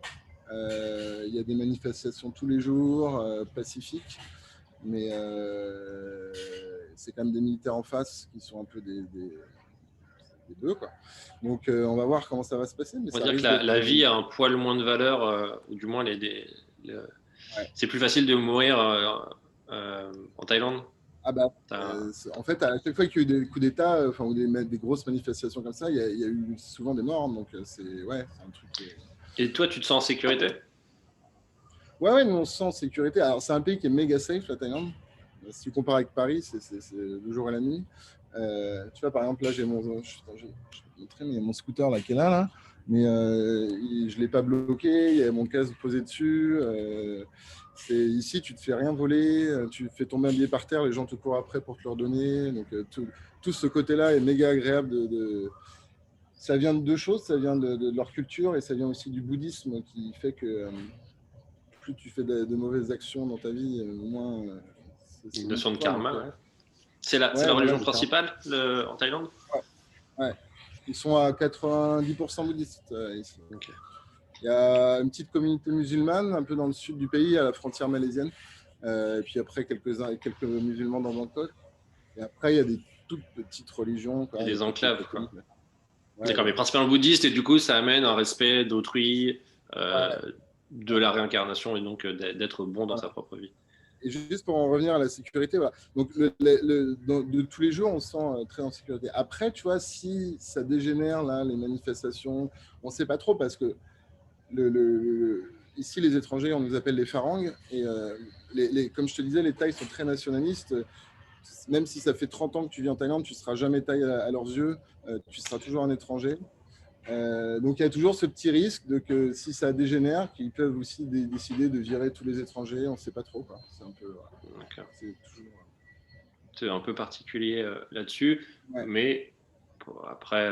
Il y a des manifestations tous les jours, pacifiques, mais c'est quand même des militaires en face qui sont un peu des deux, quoi. Donc on va voir comment ça va se passer. Mais On va ça dire que risque d'être la vie a un poil moins de valeur, ou du moins ouais. c'est plus facile de mourir en Thaïlande. Ah bah, T'as- en fait, à chaque fois qu'il y a eu des coups d'État, ou des grosses manifestations comme ça, il y a eu souvent des morts. Donc c'est un truc. Et toi, tu te sens en sécurité? Ouais, nous on se sent en sécurité. Alors c'est un pays qui est méga safe, la Thaïlande. Si tu compares avec Paris, c'est le jour et la nuit. Tu vois, par exemple, là, j'ai mon, je vais te montrer, mais mon scooter là, qui est là. Mais je ne l'ai pas bloqué, il y a mon casque posé dessus. Ici, tu ne te fais rien voler, tu fais tomber un billet par terre, les gens te courent après pour te le redonner. Donc, tout ce côté-là est méga agréable. Ça vient de deux choses, ça vient de leur culture et ça vient aussi du bouddhisme qui fait que plus tu fais de mauvaises actions dans ta vie, moins. C'est une notion de toi, karma. Ouais. C'est la voilà, religion principale en Thaïlande? Ouais. Ils sont à 90% bouddhistes ici. Okay. Il y a une petite communauté musulmane un peu dans le sud du pays, à la frontière malaisienne. Et puis après, quelques musulmans dans Bangkok. Et après, il y a des toutes petites religions. Il y a des enclaves, quoi. Ouais, d'accord, mais principalement bouddhiste, et du coup, ça amène un respect d'autrui, de la réincarnation, et donc d'être bon dans sa propre vie. Et juste pour en revenir à la sécurité, voilà. Donc de tous les jours, on se sent très en sécurité. Après, tu vois, si ça dégénère, là, les manifestations, on ne sait pas trop parce que ici, les étrangers, on nous appelle les farangs. Et comme je te disais, les Thaïs sont très nationalistes. Même si ça fait 30 ans que tu vis en Thaïlande, tu ne seras jamais Thaï à leurs yeux. Tu seras toujours un étranger. Donc il y a toujours ce petit risque de que si ça dégénère, qu'ils peuvent aussi décider de virer tous les étrangers. On ne sait pas trop, quoi. C'est un peu. C'est un peu particulier là-dessus, mais après,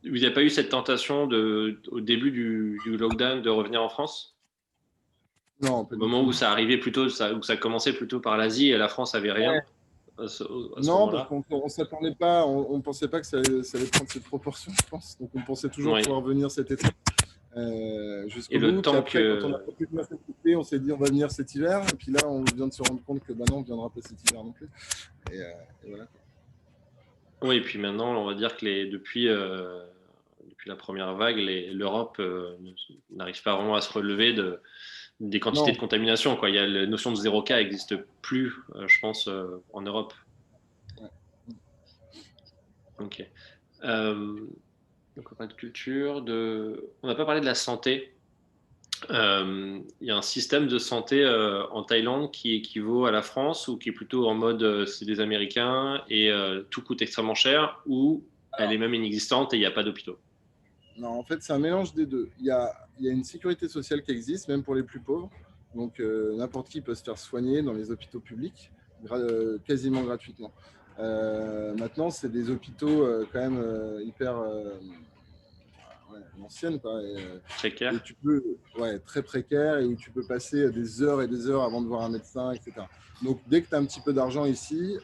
il n'y a pas eu cette tentation au début du lockdown de revenir en France? Non, au moment où ça arrivait plutôt, où ça commençait plutôt par l'Asie et la France n'avait rien. Non, parce qu'on ne s'attendait pas, on ne pensait pas que ça allait prendre cette proportion, je pense. Donc on pensait toujours pouvoir venir cet été. Jusqu'au bout. Puis après, quand on a pu venir cet été, on s'est dit on va venir cet hiver. Et puis là, on vient de se rendre compte que non, on ne viendra pas cet hiver non plus. Et voilà. Oui, et puis maintenant, on va dire que depuis la première vague, l'Europe n'arrive pas vraiment à se relever des quantités de contamination, quoi. Il y a la notion de 0 cas n'existe plus, je pense, en Europe. Ouais. Ok. Donc on parle de culture, on n'a pas parlé de la santé. Il y a un système de santé en Thaïlande qui équivaut à la France ou qui est plutôt en mode c'est des Américains et tout coûte extrêmement cher, ou elle est même inexistante et il n'y a pas d'hôpitaux? Non, en fait, c'est un mélange des deux. Il y a une sécurité sociale qui existe, même pour les plus pauvres. Donc, n'importe qui peut se faire soigner dans les hôpitaux publics, quasiment gratuitement. Maintenant, c'est des hôpitaux quand même hyper anciennes, quoi. Précaire. Et tu peux, très précaire, et où tu peux passer des heures et des heures avant de voir un médecin, etc. Donc, dès que tu as un petit peu d'argent ici,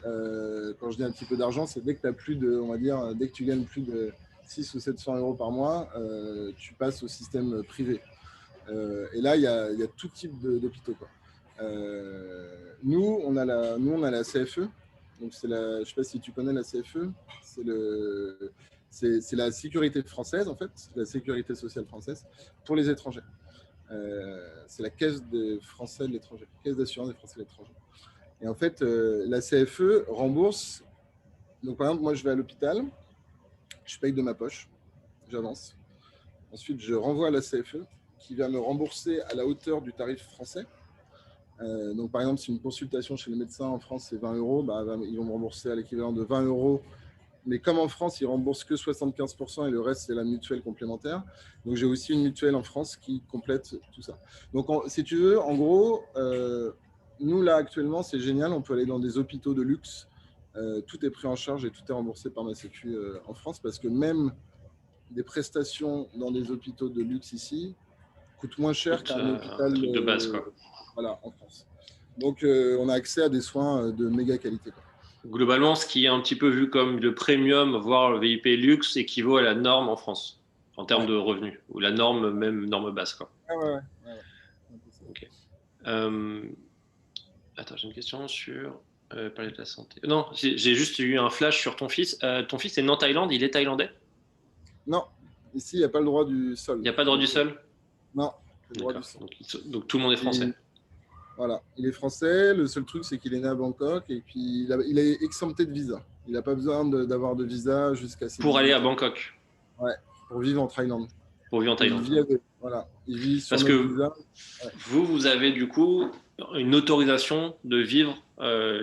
quand je dis un petit peu d'argent, c'est dès que tu as plus de, on va dire, dès que tu gagnes plus de 600 ou 700 euros par mois, tu passes au système privé. Et là, il y a tout type d'hôpitaux, quoi. Nous, on a la CFE. Donc je ne sais pas si tu connais la CFE. C'est la sécurité française, en fait, la sécurité sociale française pour les étrangers. C'est la caisse des Français de l'étranger, caisse d'assurance des Français de l'étranger. Et en fait, la CFE rembourse. Donc par exemple, moi, je vais à l'hôpital, je paye de ma poche, j'avance. Ensuite, je renvoie à la CFE qui va me rembourser à la hauteur du tarif français. Donc, par exemple, si une consultation chez le médecin en France, c'est 20 euros, ils vont me rembourser à l'équivalent de 20 euros. Mais comme en France, ils ne remboursent que 75% et le reste, c'est la mutuelle complémentaire. Donc, j'ai aussi une mutuelle en France qui complète tout ça. Donc, si tu veux, en gros, nous, là, actuellement, c'est génial. On peut aller dans des hôpitaux de luxe. Tout est pris en charge et tout est remboursé par ma Sécu en France, parce que même des prestations dans des hôpitaux de luxe ici coûtent moins cher qu'un hôpital de base, quoi. Voilà, en France. Donc, on a accès à des soins de méga qualité, quoi. Globalement, ce qui est un petit peu vu comme le premium, voire le VIP luxe, équivaut à la norme en France, en termes de revenus, ou la norme, même norme basse, quoi. Ouais. Okay. Attends, j'ai une question sur parler de la santé. Non, j'ai juste eu un flash sur ton fils. Ton fils est né en Thaïlande, il est thaïlandais? Non, ici, il n'y a pas le droit du sol. Il n'y a pas le droit du sol? Non, le droit du sol. Donc tout le monde est français. Voilà, il est français. Le seul truc, c'est qu'il est né à Bangkok et puis il est exempté de visa. Il n'a pas besoin d'avoir de visa jusqu'à ses pour aller à Bangkok. Ouais, pour vivre en Thaïlande. Pour vivre en Thaïlande. Il vit sur Parce notre que visa. Ouais. Vous avez du coup une autorisation de vivre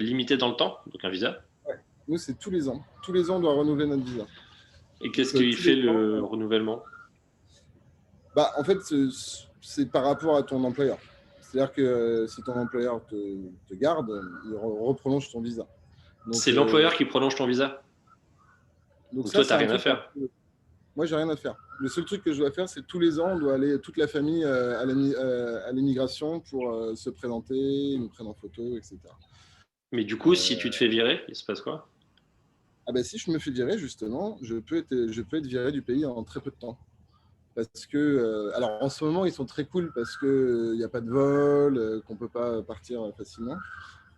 limitée dans le temps, donc un visa. Ouais. Nous, c'est tous les ans. Tous les ans, on doit renouveler notre visa. Et qu'est-ce qui fait le renouvellement? En fait, c'est par rapport à ton employeur. C'est-à-dire que si ton employeur te garde, il reprolonge ton visa. Donc, c'est l'employeur qui prolonge ton visa. Donc ça, toi, c'est t'as un rien à truc. faire. Moi, j'ai rien à faire. Le seul truc que je dois faire, c'est tous les ans, on doit aller toute la famille à l'immigration pour se présenter, ils nous prennent en photo, etc. Mais du coup, si tu te fais virer, il se passe quoi? Ah ben, si je me fais virer, justement, je peux être viré du pays en très peu de temps. Parce que, alors en ce moment, ils sont très cool parce qu'il n'y a pas de vol, qu'on ne peut pas partir facilement.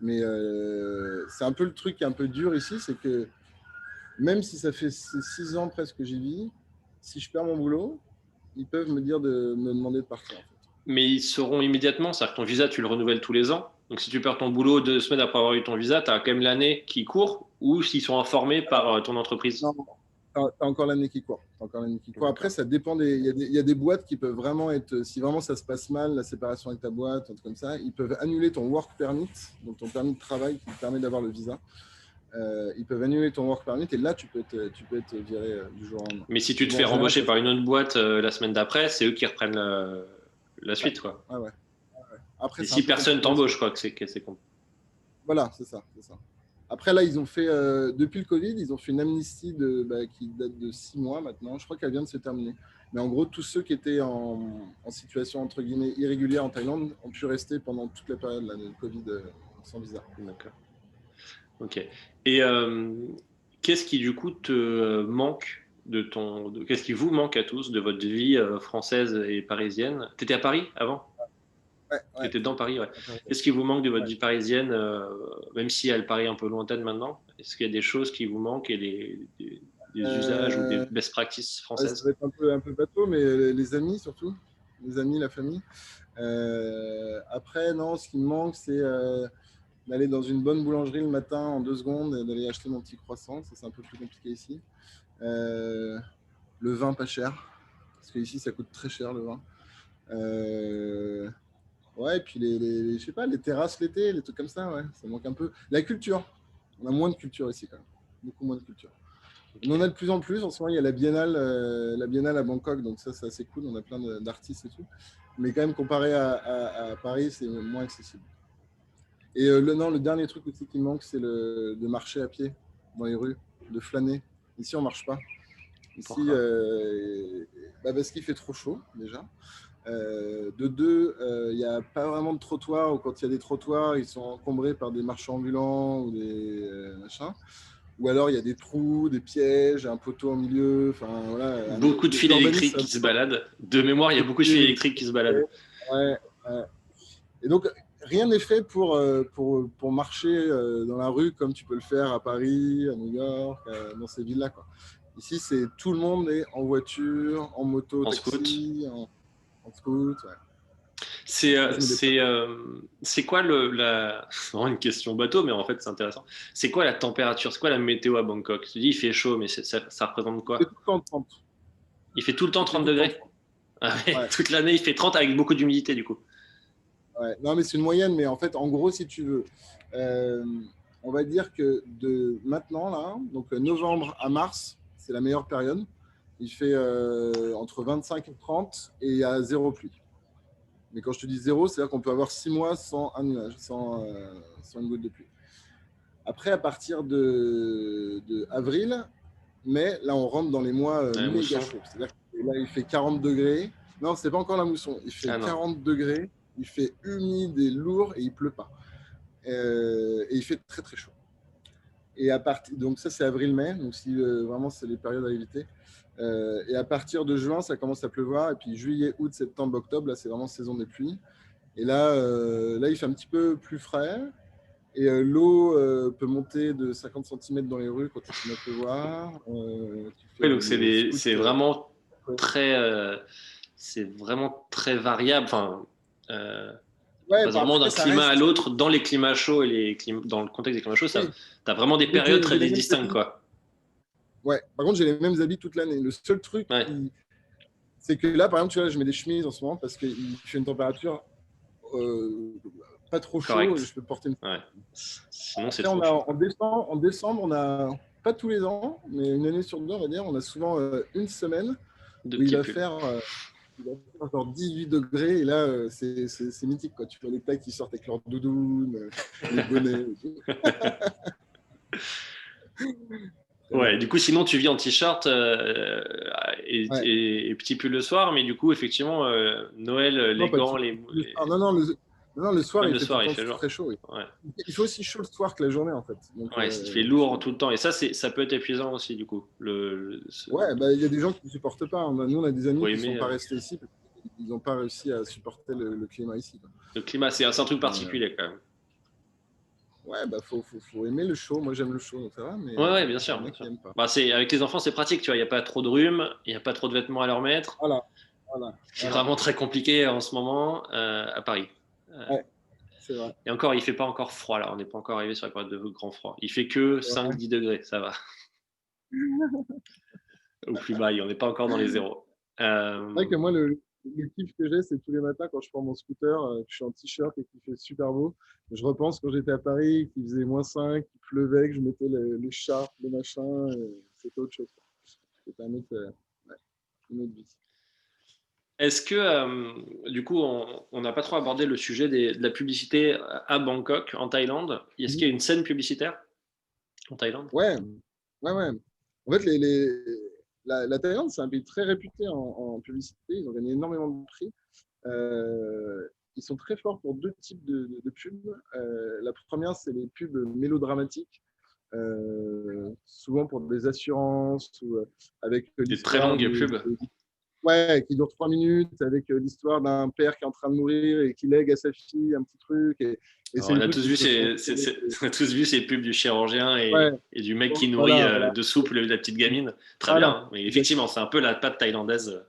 Mais c'est un peu le truc qui est un peu dur ici, c'est que même si ça fait 6 ans presque que j'y vis, si je perds mon boulot, ils peuvent me dire de me demander de partir. En fait. Mais ils seront immédiatement, c'est-à-dire que ton visa, tu le renouvelles tous les ans. Donc si tu perds ton boulot 2 semaines après avoir eu ton visa, tu as quand même l'année qui court ou s'ils sont informés par ton entreprise. Non, t'as encore l'année qui court. Après, ça dépend il y a des boîtes qui peuvent vraiment être, si vraiment ça se passe mal, la séparation avec ta boîte, un truc comme ça, ils peuvent annuler ton work permit, donc ton permis de travail qui te permet d'avoir le visa. Ils peuvent annuler ton work permit et là, tu peux être viré du jour au lendemain. Mais si tu te fais rembaucher par une autre boîte la semaine d'après, c'est eux qui reprennent la suite, quoi. Ouais. Après, Et si personne t'embauche, quoi, que c'est con. Voilà, c'est ça. Après, là, ils ont fait, depuis le Covid, ils ont fait une amnistie qui date de 6 mois maintenant. Je crois qu'elle vient de se terminer. Mais en gros, tous ceux qui étaient en situation, entre guillemets, irrégulière en Thaïlande ont pu rester pendant toute la période là, de Covid sans visa. D'accord. Ok. Et qu'est-ce qui, du coup, te manque qu'est-ce qui vous manque à tous de votre vie française et parisienne? Tu étais à Paris avant? Ouais. Tu étais dans Paris, ouais. Qu'est-ce qui vous manque de votre vie parisienne, même si elle paraît un peu lointaine maintenant? Est-ce qu'il y a des choses qui vous manquent et des usages ou des best practices françaises? Ça va être un peu bateau, mais les amis surtout. Les amis, la famille. Après, non, ce qui me manque, c'est d'aller dans une bonne boulangerie le matin en 2 secondes et d'aller acheter mon petit croissant. Ça, c'est un peu plus compliqué ici. Le vin pas cher, parce qu'ici, ça coûte très cher le vin. Ouais, et puis je sais pas, les terrasses l'été, les trucs comme ça, ouais, ça manque un peu. La culture, on a moins de culture ici quand même, beaucoup moins de culture. On en a de plus en plus, en ce moment il y a la biennale à Bangkok, donc ça c'est assez cool, on a plein d'artistes et tout. Mais quand même comparé à Paris, c'est moins accessible. Et le dernier truc aussi qui me manque, c'est de marcher à pied dans les rues, de flâner. Ici on marche pas. Ici, parce qu'il fait trop chaud déjà. De deux, il n'y a pas vraiment de trottoirs, ou quand il y a des trottoirs, ils sont encombrés par des marchands ambulants ou des machins. Ou alors il y a des trous, des pièges, un poteau au milieu. Voilà, beaucoup de fils électriques qui se baladent. De mémoire, il y a beaucoup de fils électriques qui se baladent. Ouais. Et donc, rien n'est fait pour marcher dans la rue comme tu peux le faire à Paris, à New York, dans ces villes-là, quoi. Ici, tout le monde est en voiture, en moto, en taxi, en scoot. Ouais. C'est quoi c'est vraiment une question bateau, mais en fait c'est intéressant. C'est quoi la température? C'est quoi la météo à Bangkok? Tu dis il fait chaud, mais ça représente quoi? Il fait tout le temps 30. Il fait tout le temps 30 degrés? Ah ouais, Ouais. toute l'année il fait 30 avec beaucoup d'humidité du coup. Ouais. Non, mais c'est une moyenne, mais en fait, en gros, si tu veux, on va dire que de maintenant, là, donc novembre à mars, c'est la meilleure période. Il fait entre 25 et 30 et il y a 0 pluie. Mais quand je te dis 0, c'est-à-dire qu'on peut avoir 6 mois sans un nuage, sans une goutte de pluie. Après, à partir de avril, mai, là, on rentre dans les mois méga chauds. C'est-à-dire que là, il fait 40 degrés. Non, c'est pas encore la mousson. Il fait 40 degrés, il fait humide et lourd et il pleut pas. Et il fait très, très chaud. Et donc ça, c'est avril-mai. Donc si vraiment, c'est les périodes à éviter. Et à partir de juin, ça commence à pleuvoir. Et puis juillet, août, septembre, octobre, là, c'est vraiment saison des pluies. Et là, il fait un petit peu plus frais. Et l'eau peut monter de 50 cm dans les rues quand il se met à pleuvoir. Donc c'est vraiment très variable. Enfin, on passe vraiment d'un climat à l'autre. Dans les climats chauds et dans le contexte des climats chauds, tu as vraiment des périodes très distinctes, quoi. Ouais, par contre, j'ai les mêmes habits toute l'année. Le seul truc, c'est que là, par exemple, tu vois, je mets des chemises en ce moment parce qu'il fait une température pas trop chaude et je peux porter une. Ouais. Sinon, c'est trop chaud. En décembre, on a, pas tous les ans, mais une année sur deux, on va dire, on a souvent une semaine où il va faire il va faire genre 18 degrés, et là, c'est mythique, quoi. Tu vois les tailles qui sortent avec leurs doudounes, les bonnets. Et tout. Très Ouais, bien. du coup, sinon, tu vis en t-shirt Ouais. et petit pull le soir, mais du coup, effectivement, Noël, Non, les pas de gants, souci. les... Non, non, non, le soir, même il le fait tout le soir, il temps fait jour. très chaud. Oui. Ouais. Il fait aussi chaud le soir que la journée, en fait. Donc, Ouais, il fait lourd tout le temps. Et ça, ça peut être épuisant aussi, du coup. ouais, bah, il y a des gens qui ne supportent pas. Nous, on a des Faut amis qui ne sont aimer pas restés ici parce qu'ils n'ont pas réussi à supporter le climat ici, quoi. le climat. C'est un truc Mais, particulier, quand même. ouais, bah, faut aimer le chaud. Moi, j'aime le chaud, donc ça va, mais Ouais, ouais, bien il y sûr, en a bien qui sûr. n'aiment pas. Bah, avec les enfants, c'est pratique, tu vois. Il n'y a pas trop de rhume, il n'y a pas trop de vêtements à leur mettre. Voilà, voilà, C'est voilà. vraiment très compliqué en ce moment à Paris. Euh, Ouais, c'est vrai. et encore, il fait pas encore froid, là. On n'est pas encore arrivé sur la période de grand froid. Il fait que C'est cinq vrai. dix degrés, ça va. Au plus bas, on n'est pas encore dans les zéros. C'est vrai Euh, que moi, le kiff que j'ai, c'est tous les matins quand je prends mon scooter, que je suis en t-shirt et qu'il fait super beau. Je repense quand j'étais à Paris, qu'il faisait -5, qu'il pleuvait, que je mettais l'écharpe, le machin. C'était autre chose. C'était ouais, une autre vie. Est-ce que, du coup, on n'a pas trop abordé le sujet de la publicité à Bangkok, en Thaïlande. Est-ce qu'il y a une scène publicitaire en Thaïlande? Ouais, ouais, ouais. En fait, la Thaïlande, c'est un pays très réputé en publicité. Ils ont gagné énormément de prix. Euh, Ils sont très forts pour deux types de pubs. La première, c'est les pubs mélodramatiques, souvent pour des assurances ou avec Des très l'histoire longues pubs. ouais, qui dure 3 minutes, avec l'histoire d'un père qui est en train de mourir et qui lègue à sa fille un petit truc. Et Alors, c'est on des a trucs tous qui vu se refont. on a tous vu ces pubs du chirurgien Ouais, et du mec qui nourrit voilà, voilà. de soupe la petite gamine. Très bien, Voilà. hein. Mais effectivement, c'est un peu la patte thaïlandaise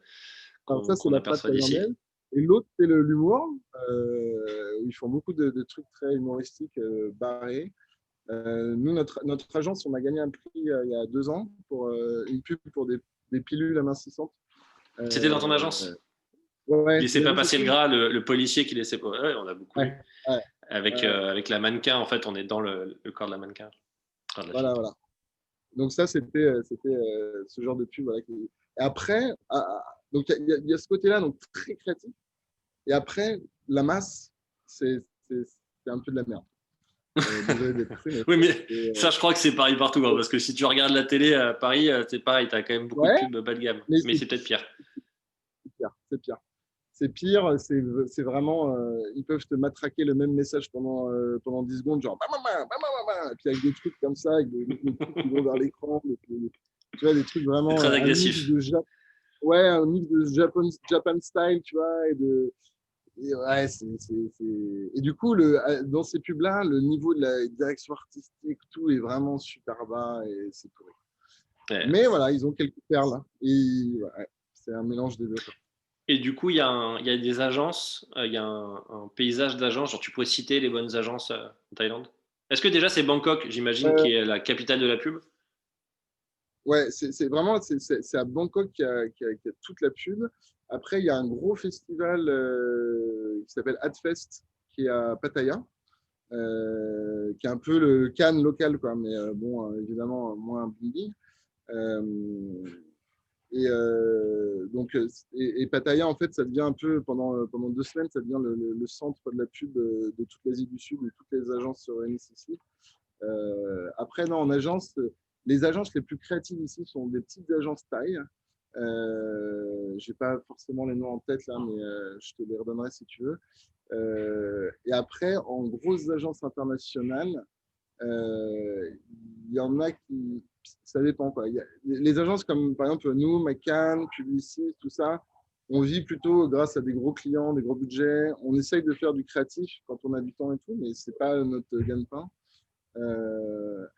Alors ça, c'est qu'on la pâte aperçoit d'ici. thaïlandaise. Et l'autre, c'est l'humour, où ils font beaucoup de trucs très humoristiques, barrés. Nous, notre agence, on a gagné un prix il y a 2 ans pour une pub pour des pilules amincissantes. C'était dans ton Euh, agence? Il ouais, tu laissait l'as pas vu passer le passer? gras, le policier qui laissait pas. Ouais, on a beaucoup vu. Ouais, ouais, ouais. Avec la mannequin, en fait, on est dans le corps de la mannequin, enfin, de la fille. Voilà, voilà. Donc ça, c'était ce genre de pub. Voilà, Et après, donc il y a ce côté-là, donc très créatif. Et après, la masse, c'est un peu de la merde. Désolé d'être cru, mais Oui, mais c'est, ça, je crois que c'est pareil partout, hein, parce que si tu regardes la télé à Paris, c'est pareil, tu as quand même beaucoup de ouais, pubs bas de gamme. mais Mais c'est peut-être pire. c'est pire. C'est pire. C'est pire, c'est vraiment, ils peuvent te matraquer le même message pendant 10 secondes, genre, bam, bam, bam, bam, bam, bam, et puis avec des trucs comme ça, avec des trucs qui vont vers l'écran, tu vois, des trucs C'est vraiment, très un mix agressif. ouais, un mix de Japan style, tu vois, ouais, et du coup, dans ces pubs-là, le niveau de la direction artistique, tout est vraiment super bas et c'est pourri. Ouais. Mais voilà, ils ont quelques perles, hein, et ouais, c'est un mélange des deux, quoi. Et du coup, il y a des agences, il y a un paysage d'agences. Genre, tu pourrais citer les bonnes agences en Thaïlande? Est-ce que déjà c'est Bangkok, j'imagine, Euh, qui est la capitale de la pub? Ouais, c'est vraiment c'est à Bangkok qu'il y a toute la pub. Après, il y a un gros festival qui s'appelle Adfest, qui est à Pattaya, qui est un peu le Cannes local, quoi, mais bon, évidemment, moins bling. Euh, et Pattaya, en fait, ça devient un peu, pendant 2 semaines, ça devient le centre de la pub de toute l'Asie du Sud, où toutes les agences se réunissent ici. Après, non, en agence, les agences les plus créatives ici sont des petites agences taille. Je n'ai pas forcément les noms en tête là, mais je te les redonnerai si tu veux. Et après, en grosses agences internationales, il y en a qui. Ça dépend, quoi. Les agences comme par exemple nous, McCann, Publicis, tout ça, on vit plutôt grâce à des gros clients, des gros budgets. On essaye de faire du créatif quand on a du temps et tout, mais c'est pas notre gagne-pain.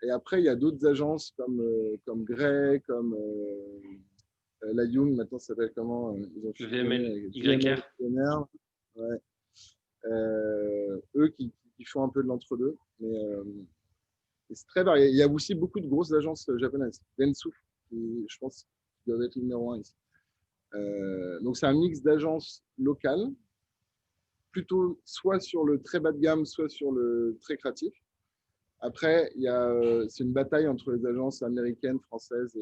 Et après, il y a d'autres agences comme Grey, comme la Young, maintenant ça s'appelle comment, ils ont fusionné VML, avec VML, YR. VMR, ouais. Eux qui font un peu de l'entre-deux. Mais et c'est très varié. Il y a aussi beaucoup de grosses agences japonaises. Dentsu, qui, je pense, qui doivent être le numéro un ici. Donc c'est un mix d'agences locales, plutôt soit sur le très bas de gamme, soit sur le très créatif. Après, c'est une bataille entre les agences américaines, françaises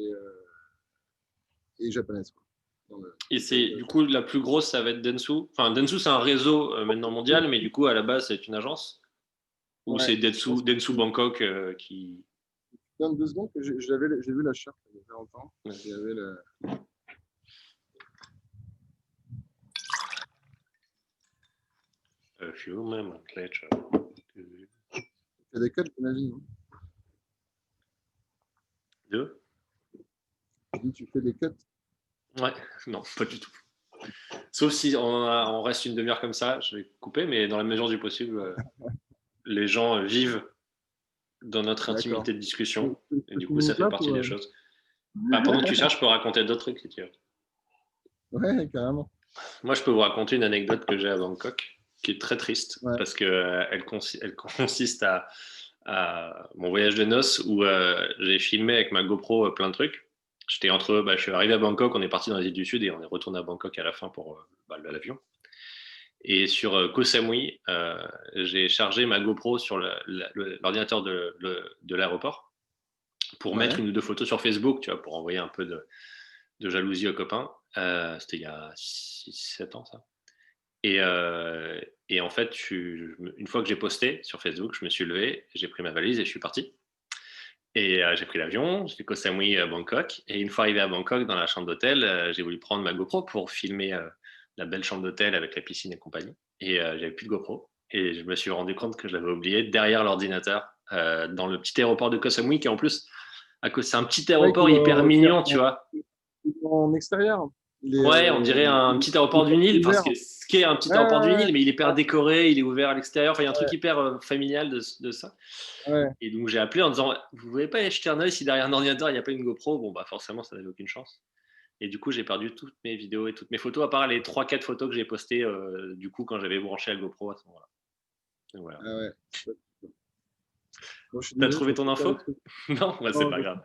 et japonaises, quoi. Et c'est du coup la plus grosse, ça va être Dentsu. Enfin, Dentsu, c'est un réseau maintenant mondial, mais du coup, à la base, c'est une agence. Ou Ouais, c'est je pense Dentsu que Bangkok qui. dans 2 secondes que j'ai vu la charte il y a pas longtemps. Ouais. Il y avait Human Ledger. il y a des codes, j'imagine. Non. Deux. Je dis, tu fais des cuts. Ouais, non, pas du tout. Sauf si on reste une demi-heure comme ça, je vais couper, mais dans la mesure du possible, les gens vivent dans notre D'accord. intimité de discussion, et du Tu coup, ça montes fait là partie pour. des choses. Bah, pendant que tu cherches, je peux raconter d'autres trucs si tu veux. Ouais, carrément. Moi, je peux vous raconter une anecdote que j'ai à Bangkok, qui est très triste, Ouais. parce qu'elle elle consiste à mon voyage de noces où j'ai filmé avec ma GoPro plein de trucs. Je suis arrivé à Bangkok, on est parti dans les îles du Sud et on est retourné à Bangkok à la fin pour l'avion. Et sur Koh Samui, j'ai chargé ma GoPro sur l'ordinateur de l'aéroport pour mettre Ouais. une ou deux photos sur Facebook, tu vois, pour envoyer un peu de jalousie aux copains. C'était il y a 6-7 ans, ça. Et en fait, une fois que j'ai posté sur Facebook, je me suis levé, j'ai pris ma valise et je suis parti. Et j'ai pris l'avion, j'ai fait Koh Samui à Bangkok. Et une fois arrivé à Bangkok, dans la chambre d'hôtel, j'ai voulu prendre ma GoPro pour filmer la belle chambre d'hôtel avec la piscine et compagnie. Et j'avais plus de GoPro. Et je me suis rendu compte que je l'avais oublié derrière l'ordinateur, dans le petit aéroport de Koh Samui, qui en plus, c'est un petit Ouais, aéroport hyper mignon, tu vois. en extérieur. Ouais, on dirait un petit aéroport d'une île, enfin, Ouvert. ce qui est un petit Ouais, aéroport d'une ouais, île, mais il est hyper décoré, il est ouvert à l'extérieur. Enfin, il y a un truc ouais, hyper familial de ça. ouais. Et donc, j'ai appelé en disant, vous ne pouvez pas jeter un œil si derrière un ordinateur, il n'y a pas une GoPro. Bon, bah, forcément, ça n'avait aucune chance. Et du coup, j'ai perdu toutes mes vidéos et toutes mes photos, à part les 3-4 photos que j'ai postées, du coup, quand j'avais branché la GoPro à ce moment-là. Donc, voilà. Ah ouais. Bon, je suis T'as désolé, je trouvé ton retrouve pas les info? trucs. Non, bah, c'est Non, pas grave.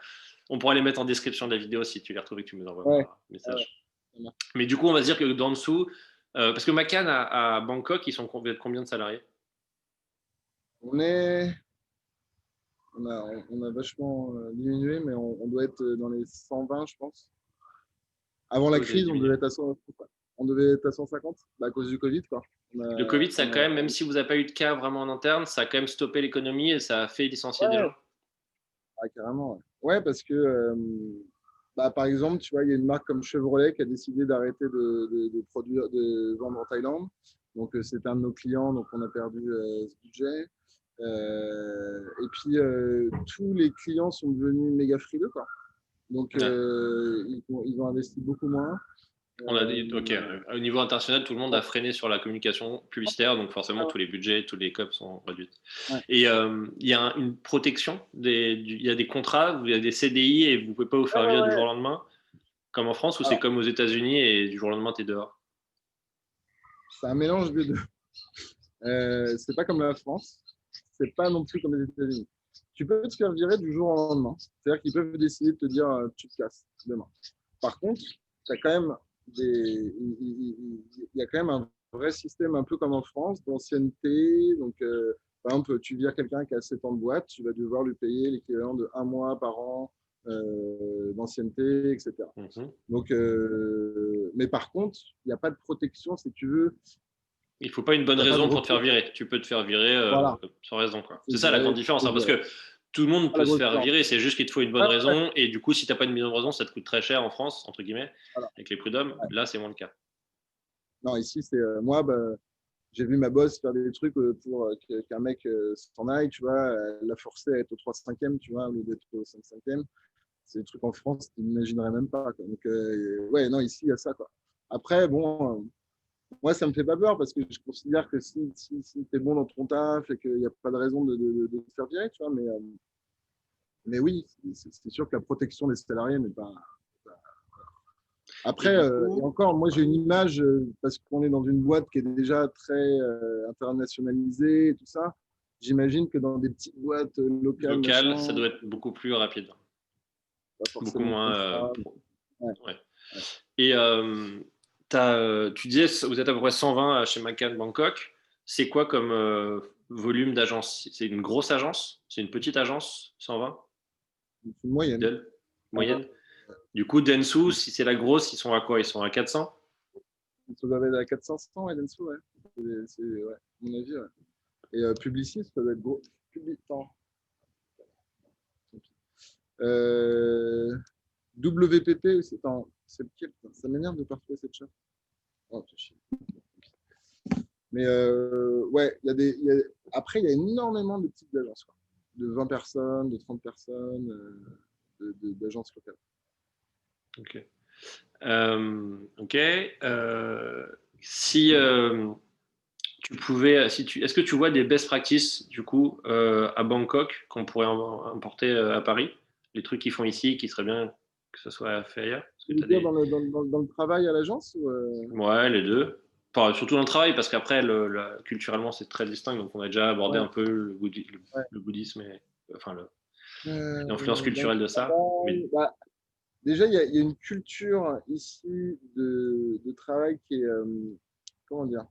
On pourra les mettre en description de la vidéo si tu les retrouves et que tu me les envoies ouais, par ouais, message. ça marche. Mais du coup, on va se dire que dans dessous, parce que Macan à Bangkok, ils sont combien de salariés? On est, on a vachement diminué, mais on doit être dans les 120, je pense. Avant Ah, la vous avez crise, diminué. on devait être à 150 bah, à cause du Covid, quoi. Le Covid, ça a On quand a, même, même si vous n'avez pas eu de cas vraiment en interne, ça a quand même stoppé l'économie et ça a fait licencier des gens. ouais, ah, carrément. Ouais, ouais parce que, bah, par exemple, tu vois, il y a une marque comme Chevrolet qui a décidé d'arrêter de produire, de vendre en Thaïlande. Donc, c'était un de nos clients, donc on a perdu ce budget. Et puis, tous les clients sont devenus méga frileux, quoi. Donc, Ouais. ils ont investi beaucoup moins. On a ok, Euh, au niveau international, tout le monde a freiné sur la communication publicitaire, donc forcément ouais, tous les budgets, tous les COP sont réduits. ouais. Et il y a une protection, il y a des contrats, il y a des CDI et vous ne pouvez pas vous Ouais, faire ouais, virer du ouais. jour au lendemain, comme en France, ou c'est Alors, comme aux États-Unis et du jour au lendemain, tu es dehors. c'est un mélange des deux. C'est pas comme la France, c'est pas non plus comme les États-Unis. Tu peux te faire virer du jour au lendemain. C'est-à-dire qu'ils peuvent décider de te dire tu te casses demain. Par contre, as quand même il y a quand même un vrai système, un peu comme en France, d'ancienneté. Donc, par exemple, tu vires quelqu'un qui a 7 ans de boîte, tu vas devoir lui payer l'équivalent de 1 mois par an d'ancienneté, etc. Mhm. Donc, mais par contre, il n'y a pas de protection, si tu veux. Il ne faut pas une Il bonne n'y a pas de raison pour te faire recours. virer. Tu peux te faire virer Voilà, sans raison, quoi. c'est C'est ça la grande viré, différence, c'est hein, parce viré. que tout le monde Pas la peut se grosse faire différence. virer, c'est juste qu'il te faut une bonne Ouais, ouais, raison, et du coup, si tu n'as pas une bonne raison, ça te coûte très cher en France, entre guillemets, voilà. avec les prud'hommes. Ouais. Là, c'est moins le cas. Non, ici, c'est moi, bah, j'ai vu ma boss faire des trucs pour qu'un mec s'en aille, tu vois. Elle l'a forcé à être au 3/5e, tu vois, au lieu d'être au 5/5e. C'est des trucs en France, tu n'imaginerais même pas, quoi. Donc, ouais, non, ici, il y a ça, quoi. Après, bon, moi, ça me fait pas peur parce que je considère que si tu es bon dans ton taf et qu'il n'y a pas de raison de te faire virer, tu vois. Mais oui, c'est sûr que la protection des salariés n'est pas. Et Après, du et coup, encore, moi j'ai une image parce qu'on est dans une boîte qui est déjà très internationalisée et tout ça. J'imagine que dans des petites boîtes locales, local, ça machin, doit être beaucoup plus rapide, pas beaucoup forcément de moins contrat. pro. Ouais, Ouais. ouais. Et tu disais, vous êtes à peu près 120 chez McCann Bangkok. C'est quoi comme volume d'agence? C'est une grosse agence? C'est une petite agence, 120? C'est une moyenne. Fidèle? Moyenne? Du coup, Dentsu, si c'est la grosse, ils sont à quoi? Ils sont à 400? Ça doit être à 400, ouais, Denso, ouais. Ouais, à mon avis, ouais. Et Publicis, ça doit être gros. Attends. Euh, WPP aussi, attends, c'est lequel? Putain, ça m'énerve de pas retrouver cette chaîne. Oh, fais chier. Mais ouais, après, il y a énormément de types d'agences, quoi. De 20 personnes, de 30 personnes, d'agences locales. Ok. Ok. Si tu pouvais, est-ce que tu vois des best practices du coup à Bangkok qu'on pourrait importer à Paris? Les trucs qu'ils font ici, qui seraient bien que ce soit fait ailleurs? Est-ce Tu que tu veux as dire des... dans le travail à l'agence Ouais, les deux. Enfin, surtout dans le travail, parce qu'après, culturellement, c'est très distinct. Donc, on a déjà abordé un ouais, peu ouais. le bouddhisme et enfin, l'influence Dans le culturelle de ça. Mais travail, bah, déjà, il y a une culture ici de travail qui est, comment dire,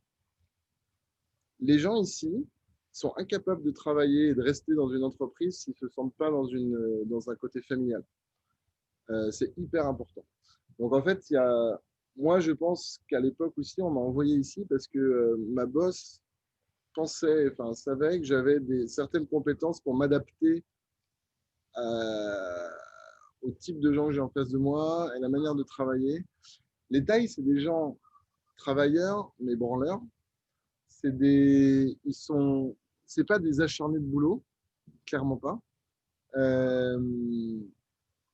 les gens ici sont incapables de travailler et de rester dans une entreprise s'ils ne se sentent pas dans un côté familial. C'est hyper important. Donc en fait, moi je pense qu'à l'époque aussi, on m'a envoyé ici parce que ma boss savait que j'avais certaines compétences pour m'adapter à- au type de gens que j'ai en face de moi et la manière de travailler. Les Thaïs, c'est des gens travailleurs, mais branleurs. Ils sont, c'est pas des acharnés de boulot, clairement pas. Euh,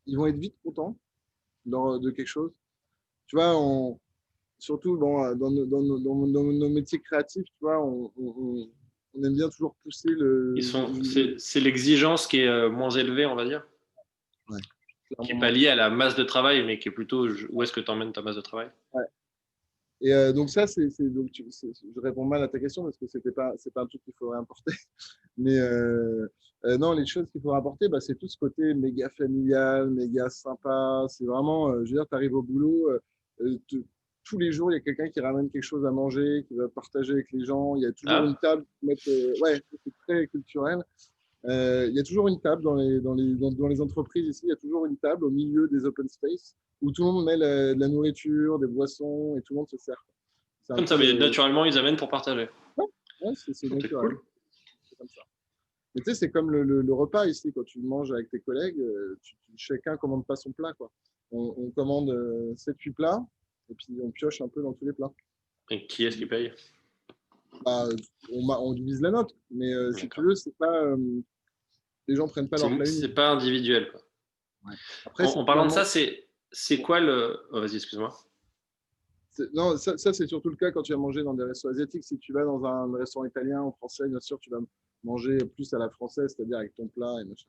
Ils vont être vite contents de quelque chose. Tu vois, surtout bon, dans nos métiers créatifs, tu vois, on aime bien toujours pousser c'est l'exigence qui est moins élevée, on va dire, ouais, qui est clairement pas moins. liée à la masse de travail, mais qui est plutôt où est-ce que tu emmènes ta masse de travail. Ouais. Et donc ça, je réponds mal à ta question parce que c'est pas un truc qu'il faudrait importer. Mais non, les choses qu'il faudrait apporter, bah, c'est tout ce côté méga familial, méga sympa. C'est vraiment, je veux dire, tu arrives au boulot, euh, te- tous les jours, il y a quelqu'un qui ramène quelque chose à manger, qui va partager avec les gens. Il y a toujours une Ah, table. Ouais, c'est très culturel. Il y a toujours une table dans les entreprises ici. Il y a toujours une table au milieu des open space où tout le monde met de la nourriture, des boissons et tout le monde se sert. C'est un comme ça, peu mais le. naturellement, ils amènent pour partager. Ouais, ouais, c'est Oh, c'est naturel. cool. C'est comme ça. Mais tu sais, c'est comme le repas ici, quand tu manges avec tes collègues, chacun commande pas son plat, quoi. On commande 7-8 plats, et puis on pioche un peu dans tous les plats. Et qui est-ce qui paye? Bah, on divise la note, mais si tu D'accord. veux, c'est pas, les gens prennent pas leur plat C'est unique. pas individuel, quoi. Ouais. Après, c'est En parlant de ça, clairement. c'est quoi le. Oh, vas-y, excuse-moi. Non, ça c'est surtout le cas quand tu vas manger dans des restaurants asiatiques. Si tu vas dans un restaurant italien ou français, bien sûr, tu vas manger plus à la française, c'est-à-dire avec ton plat et machin.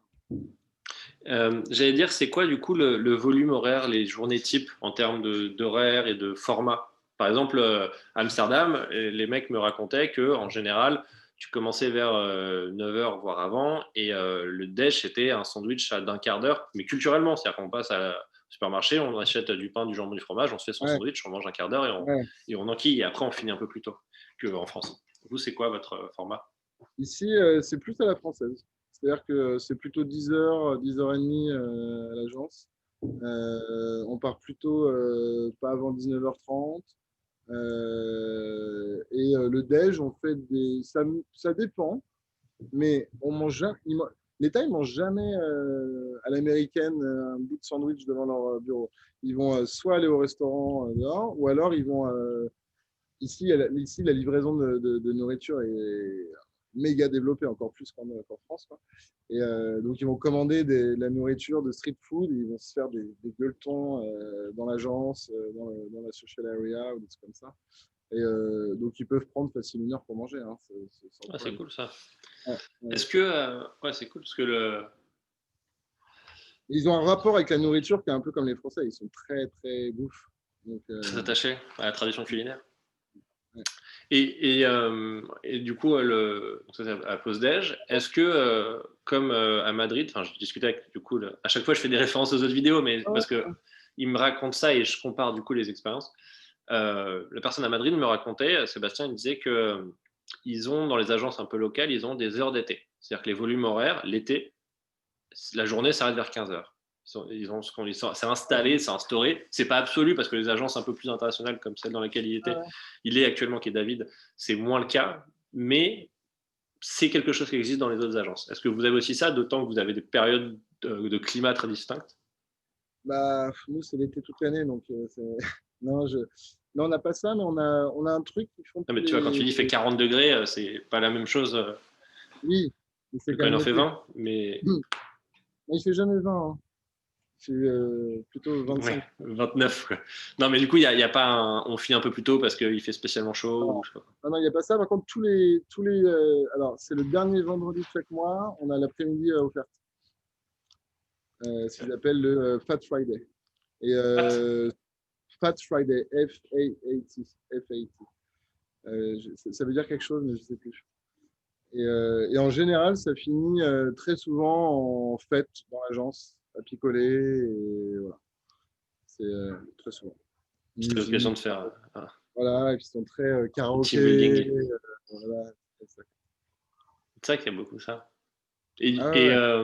J'allais dire, c'est quoi du coup le volume horaire, les journées types en termes d'horaire et de format? Par exemple, à Amsterdam, les mecs me racontaient que en général, tu commençais vers 9 heures, voire avant, et le déj, c'était un sandwich d'un quart d'heure, mais culturellement, c'est-à-dire qu'on passe au supermarché, on achète du pain, du jambon, du fromage, on se fait son Ouais, sandwich, on mange un quart d'heure ouais. et on enquille, et après on finit un peu plus tôt qu'en France. Vous, c'est quoi votre format? Ici, c'est plus à la française. C'est-à-dire que c'est plutôt 10 heures, 10h30 à l'agence. On part plutôt pas avant 19h30. Le déj, on fait ça dépend, mais on mange jamais, les Thaïs mangent jamais à l'américaine un bout de sandwich devant leur bureau. Ils vont soit aller au restaurant dehors, ou alors ils vont ici, la livraison de nourriture est méga développée, encore plus qu'en France, quoi. Et donc, ils vont commander de la nourriture de street food, et ils vont se faire des gueuletons dans l'agence, dans la social area, ou des trucs comme ça. Et donc, ils peuvent prendre facilement 1 heure pour manger, hein, c'est sans Ah, c'est problème. cool ça. Ouais, ouais. Est-ce que. Ouais, c'est cool parce que Ils ont un rapport avec la nourriture qui est un peu comme les Français, ils sont très, très bouffe. Donc, très attaché à la tradition culinaire. ouais. Et du coup, donc ça, c'est à pause déj, est-ce que, comme à Madrid, enfin, je discutais avec, du coup, à chaque fois, je fais des références aux autres vidéos, mais parce que il me raconte ça et je compare du coup les expériences. La personne à Madrid me racontait, Sébastien, il me disait que ils ont dans les agences un peu locales, ils ont des heures d'été. C'est-à-dire que les volumes horaires, l'été, la journée s'arrête vers 15 heures. C'est installé, c'est instauré. C'est pas absolu parce que les agences un peu plus internationales comme celle dans laquelle il est actuellement, qui est David, c'est moins le cas. Mais c'est quelque chose qui existe dans les autres agences. Est-ce que vous avez aussi ça, d'autant que vous avez des périodes de climat très distinctes? Bah, nous, c'est l'été toute l'année, donc non, non, on n'a pas ça, mais on a un truc qui font Non, tous mais tu vois, quand tu dis il fait 40 degrés, c'est pas la même chose Oui, mais que c'est quand quand il même en fait l'été. 20, mais Mais il fait jamais 20, hein. C'est plutôt ouais, 25. 29. Quoi. Non, mais du coup, il y a pas on finit un peu plus tôt parce qu'il fait spécialement chaud Non, ou je sais pas. non, non, il n'y a pas ça. Par contre, alors, c'est le dernier vendredi de chaque mois, on a l'après-midi offert. Ce qu'ils appellent le Fat Friday. Et Fat Friday, F-A-A-T. F-A-T. Ça veut dire quelque chose, mais je ne sais plus. Et en général, ça finit très souvent en fête dans l'agence, à picoler. Et voilà. C'est très souvent. C'est l'occasion Musique, de faire voilà, et puis ils sont très un team karaoké. building. Voilà, c'est ça. C'est ça qu'il y a beaucoup ça. Ah ouais, Et ouais.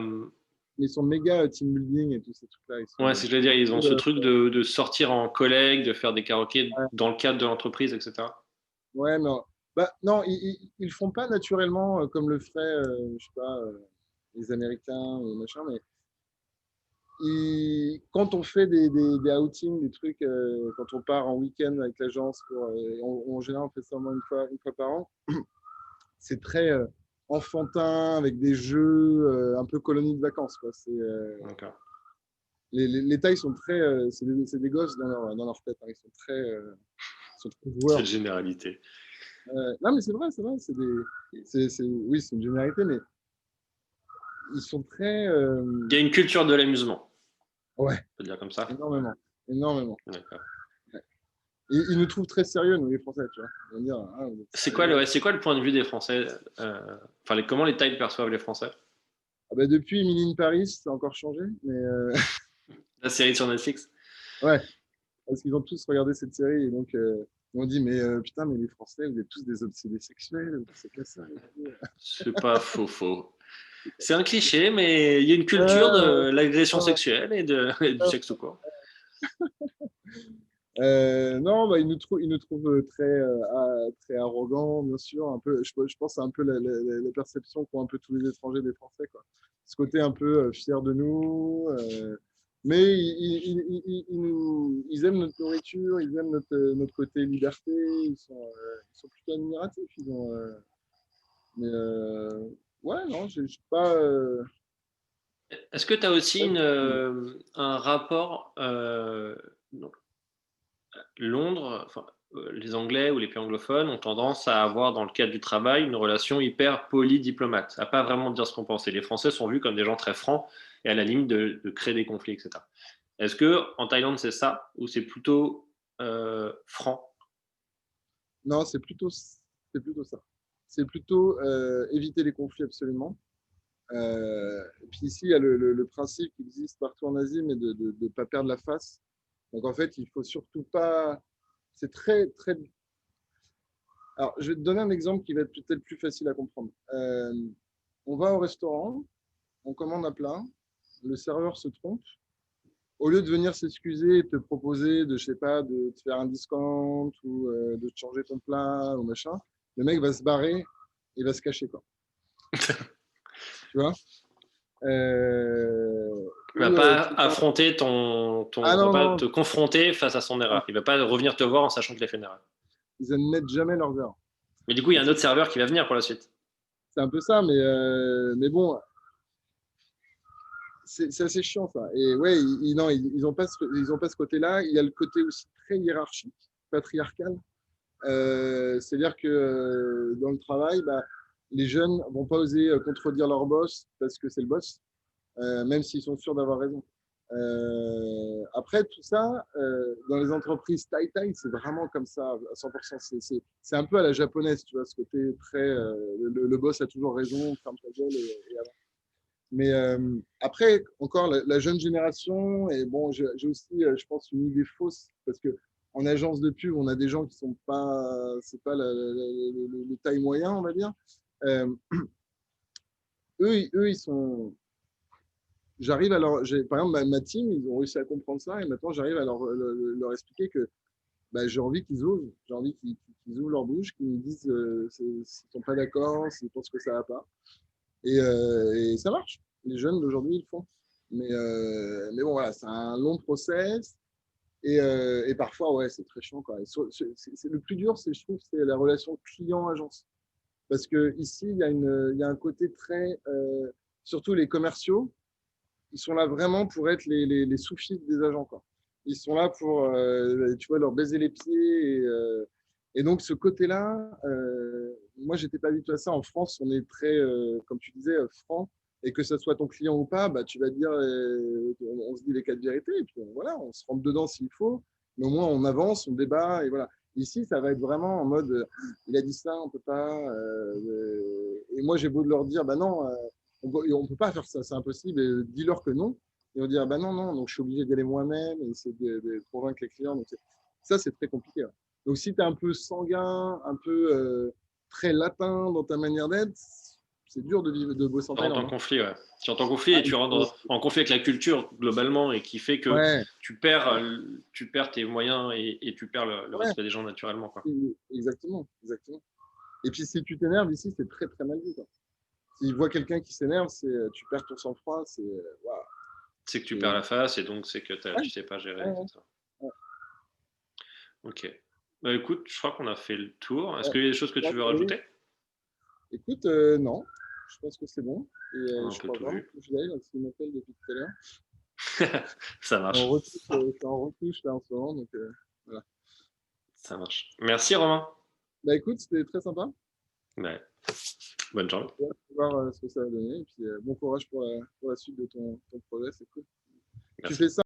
Ils sont méga team building et tous ces trucs-là. Ils ouais, sont si je veux dire, ils ont ce euh, truc de sortir en collègue, de faire des karaokés ouais, dans le cadre de l'entreprise, etc. ouais, mais bah, non, ils le font pas naturellement comme le feraient, je sais pas, les Américains ou machin, mais quand on fait des outings, des trucs, quand on part en week-end avec l'agence, en général, on fait ça au moins une fois par an. C'est très enfantin, avec des jeux, un peu colonie de vacances, quoi. D'accord. Les tailles sont très, c'est des gosses dans leur tête, hein. Ils sont très Cette joueurs. généralité. Non, mais c'est vrai, c'est vrai. Oui, c'est une généralité, mais ils sont très. Il y a une culture de l'amusement, Ouais, on peut dire comme ça. énormément. Énormément. D'accord. Ouais. Ils nous trouvent très sérieux, nous, les Français, tu vois. Ils vont dire, ah, vous êtes sérieux. C'est quoi le point de vue des Français enfin, comment les Thaïs perçoivent les Français? Ah bah, depuis Emily in Paris, ça a encore changé. Mais La série sur Netflix? ouais, parce qu'ils ont tous regardé cette série. Et donc, ils m'ont dit, mais putain, mais les Français, vous êtes tous des obsédés sexuels. C'est pas ça. Et tout. C'est pas faux. C'est un cliché, mais il y a une culture Euh, de l'agression euh, sexuelle et du sexe tout court. non, bah, ils nous trouvent très, très arrogants, bien sûr. Un peu, je pense que c'est un peu la perception qu'ont un peu tous les étrangers des Français, quoi. Ce côté un peu fier de nous. Mais ils aiment notre nourriture, ils aiment notre côté liberté. Ils sont plutôt admiratifs. Mais ouais, non, je suis pas. Est-ce que tu as aussi Ouais, un rapport donc, Londres, enfin, les Anglais ou les pays anglophones ont tendance à avoir, dans le cadre du travail, une relation hyper poly-diplomate, à pas vraiment dire ce qu'on pense. Et les Français sont vus comme des gens très francs et à la limite de créer des conflits, etc. Est-ce que en Thaïlande c'est ça ou c'est plutôt franc? non, c'est plutôt ça. C'est plutôt éviter les conflits absolument. Et puis ici, il y a le principe qui existe partout en Asie, mais de ne pas perdre la face. Donc en fait, il faut surtout pas. C'est très, très. Alors, je vais te donner un exemple qui va être peut-être plus facile à comprendre. On va au restaurant, on commande un plat, le serveur se trompe. Au lieu de venir s'excuser et te proposer de, je sais pas, de te faire un discount ou de te changer ton plat ou machin, le mec va se barrer et va se cacher, quoi. Tu vois. Il va Ou pas tu vas- affronter Ah va non, pas non, te confronter face à son erreur. Il va pas revenir te voir en sachant qu'il a fait une erreur. ils admettent jamais leurs erreurs. Mais du coup, il y Et a un autre serveur qui va venir pour la suite. c'est un peu ça, mais bon, c'est assez chiant ça. Et ouais, non, ils ont pas ce côté-là. Il y a le côté aussi très hiérarchique, patriarcal. C'est-à-dire que dans le travail, bah, les jeunes vont pas oser contredire leur boss parce que c'est le boss, même s'ils sont sûrs d'avoir raison. Après, tout ça, dans les entreprises Thai, c'est vraiment comme ça à 100%. C'est un peu à la japonaise, tu vois, ce côté très. Le boss a toujours raison, ferme ta gueule et avance. Mais après, encore, la jeune génération, et bon, j'ai aussi, je pense, une idée fausse, parce que en agence de pub, on a des gens qui sont pas, c'est pas le taille moyen, on va dire. Euh, eux, j'arrive à par exemple, ma team, ils ont réussi à comprendre ça et maintenant j'arrive à leur expliquer que bah, j'ai envie qu'ils osent, j'ai envie qu'ils ouvrent leur bouche, qu'ils me disent s'ils ne sont pas d'accord, s'ils pensent que ça va pas. Et ça marche. Les jeunes d'aujourd'hui, ils le font. Mais bon, voilà, c'est un long process. Et parfois, ouais, c'est très chiant. Quoi. Le plus dur, je trouve, c'est la relation client-agence. Parce que ici, il y a un côté très. Surtout les commerciaux, ils sont là vraiment pour être les sous-fifs des agents. Quoi. Ils sont là pour, tu vois, leur baiser les pieds. Et donc, ce côté-là, moi, j'étais pas habitué à ça. En France, on est très, comme tu disais, franc. Et que ce soit ton client ou pas, bah, tu vas dire, on se dit les quatre vérités. Et puis, voilà, on se rentre dedans s'il faut. Mais au moins, on avance, on débat. Et voilà. Ici, ça va être vraiment en mode, il a dit ça, on peut pas. Et moi, j'ai beau de leur dire, bah non, on peut pas faire ça, c'est impossible. Et dis-leur que non. Et on dit, ah bah non, non, donc je suis obligé d'y aller moi-même et essayer de convaincre les clients. Donc ça, c'est très compliqué. Ouais. Donc si tu es un peu sanguin, un peu très latin dans ta manière d'être, c'est dur de vivre, de bosser en Tu rentres Thaïlande. en Hein. conflit, ouais. Tu rentres en conflit Ah, et tu rentres en conflit avec la culture globalement et qui fait que ouais, tu perds tes moyens et tu perds le ouais, respect des gens naturellement. Quoi. exactement, exactement. Et puis si tu t'énerves ici, c'est très très mal vu. Quoi. S'ils voient quelqu'un qui s'énerve, tu perds ton sang-froid, c'est waouh. C'est que tu perds Et- la face et donc c'est que Ouais, tu sais pas gérer, ouais, etc. Ok. Bah, écoute, je crois qu'on a fait le tour. Est-ce ouais. qu'il y a des choses que tu veux Oui. rajouter? Écoute, non, je pense que c'est bon. Et On a un je peu crois tout vraiment vu. que je l'aille, parce qu'il m'appelle depuis tout à l'heure. Ça marche. Je suis en retouche là en ce moment, donc voilà. Ça marche. Merci Romain. Bah écoute, c'était très sympa. Ouais. Bonne journée. On va voir ce que ça va donner. Et puis bon courage pour la suite de ton projet, c'est cool. Tu Merci. fais ça.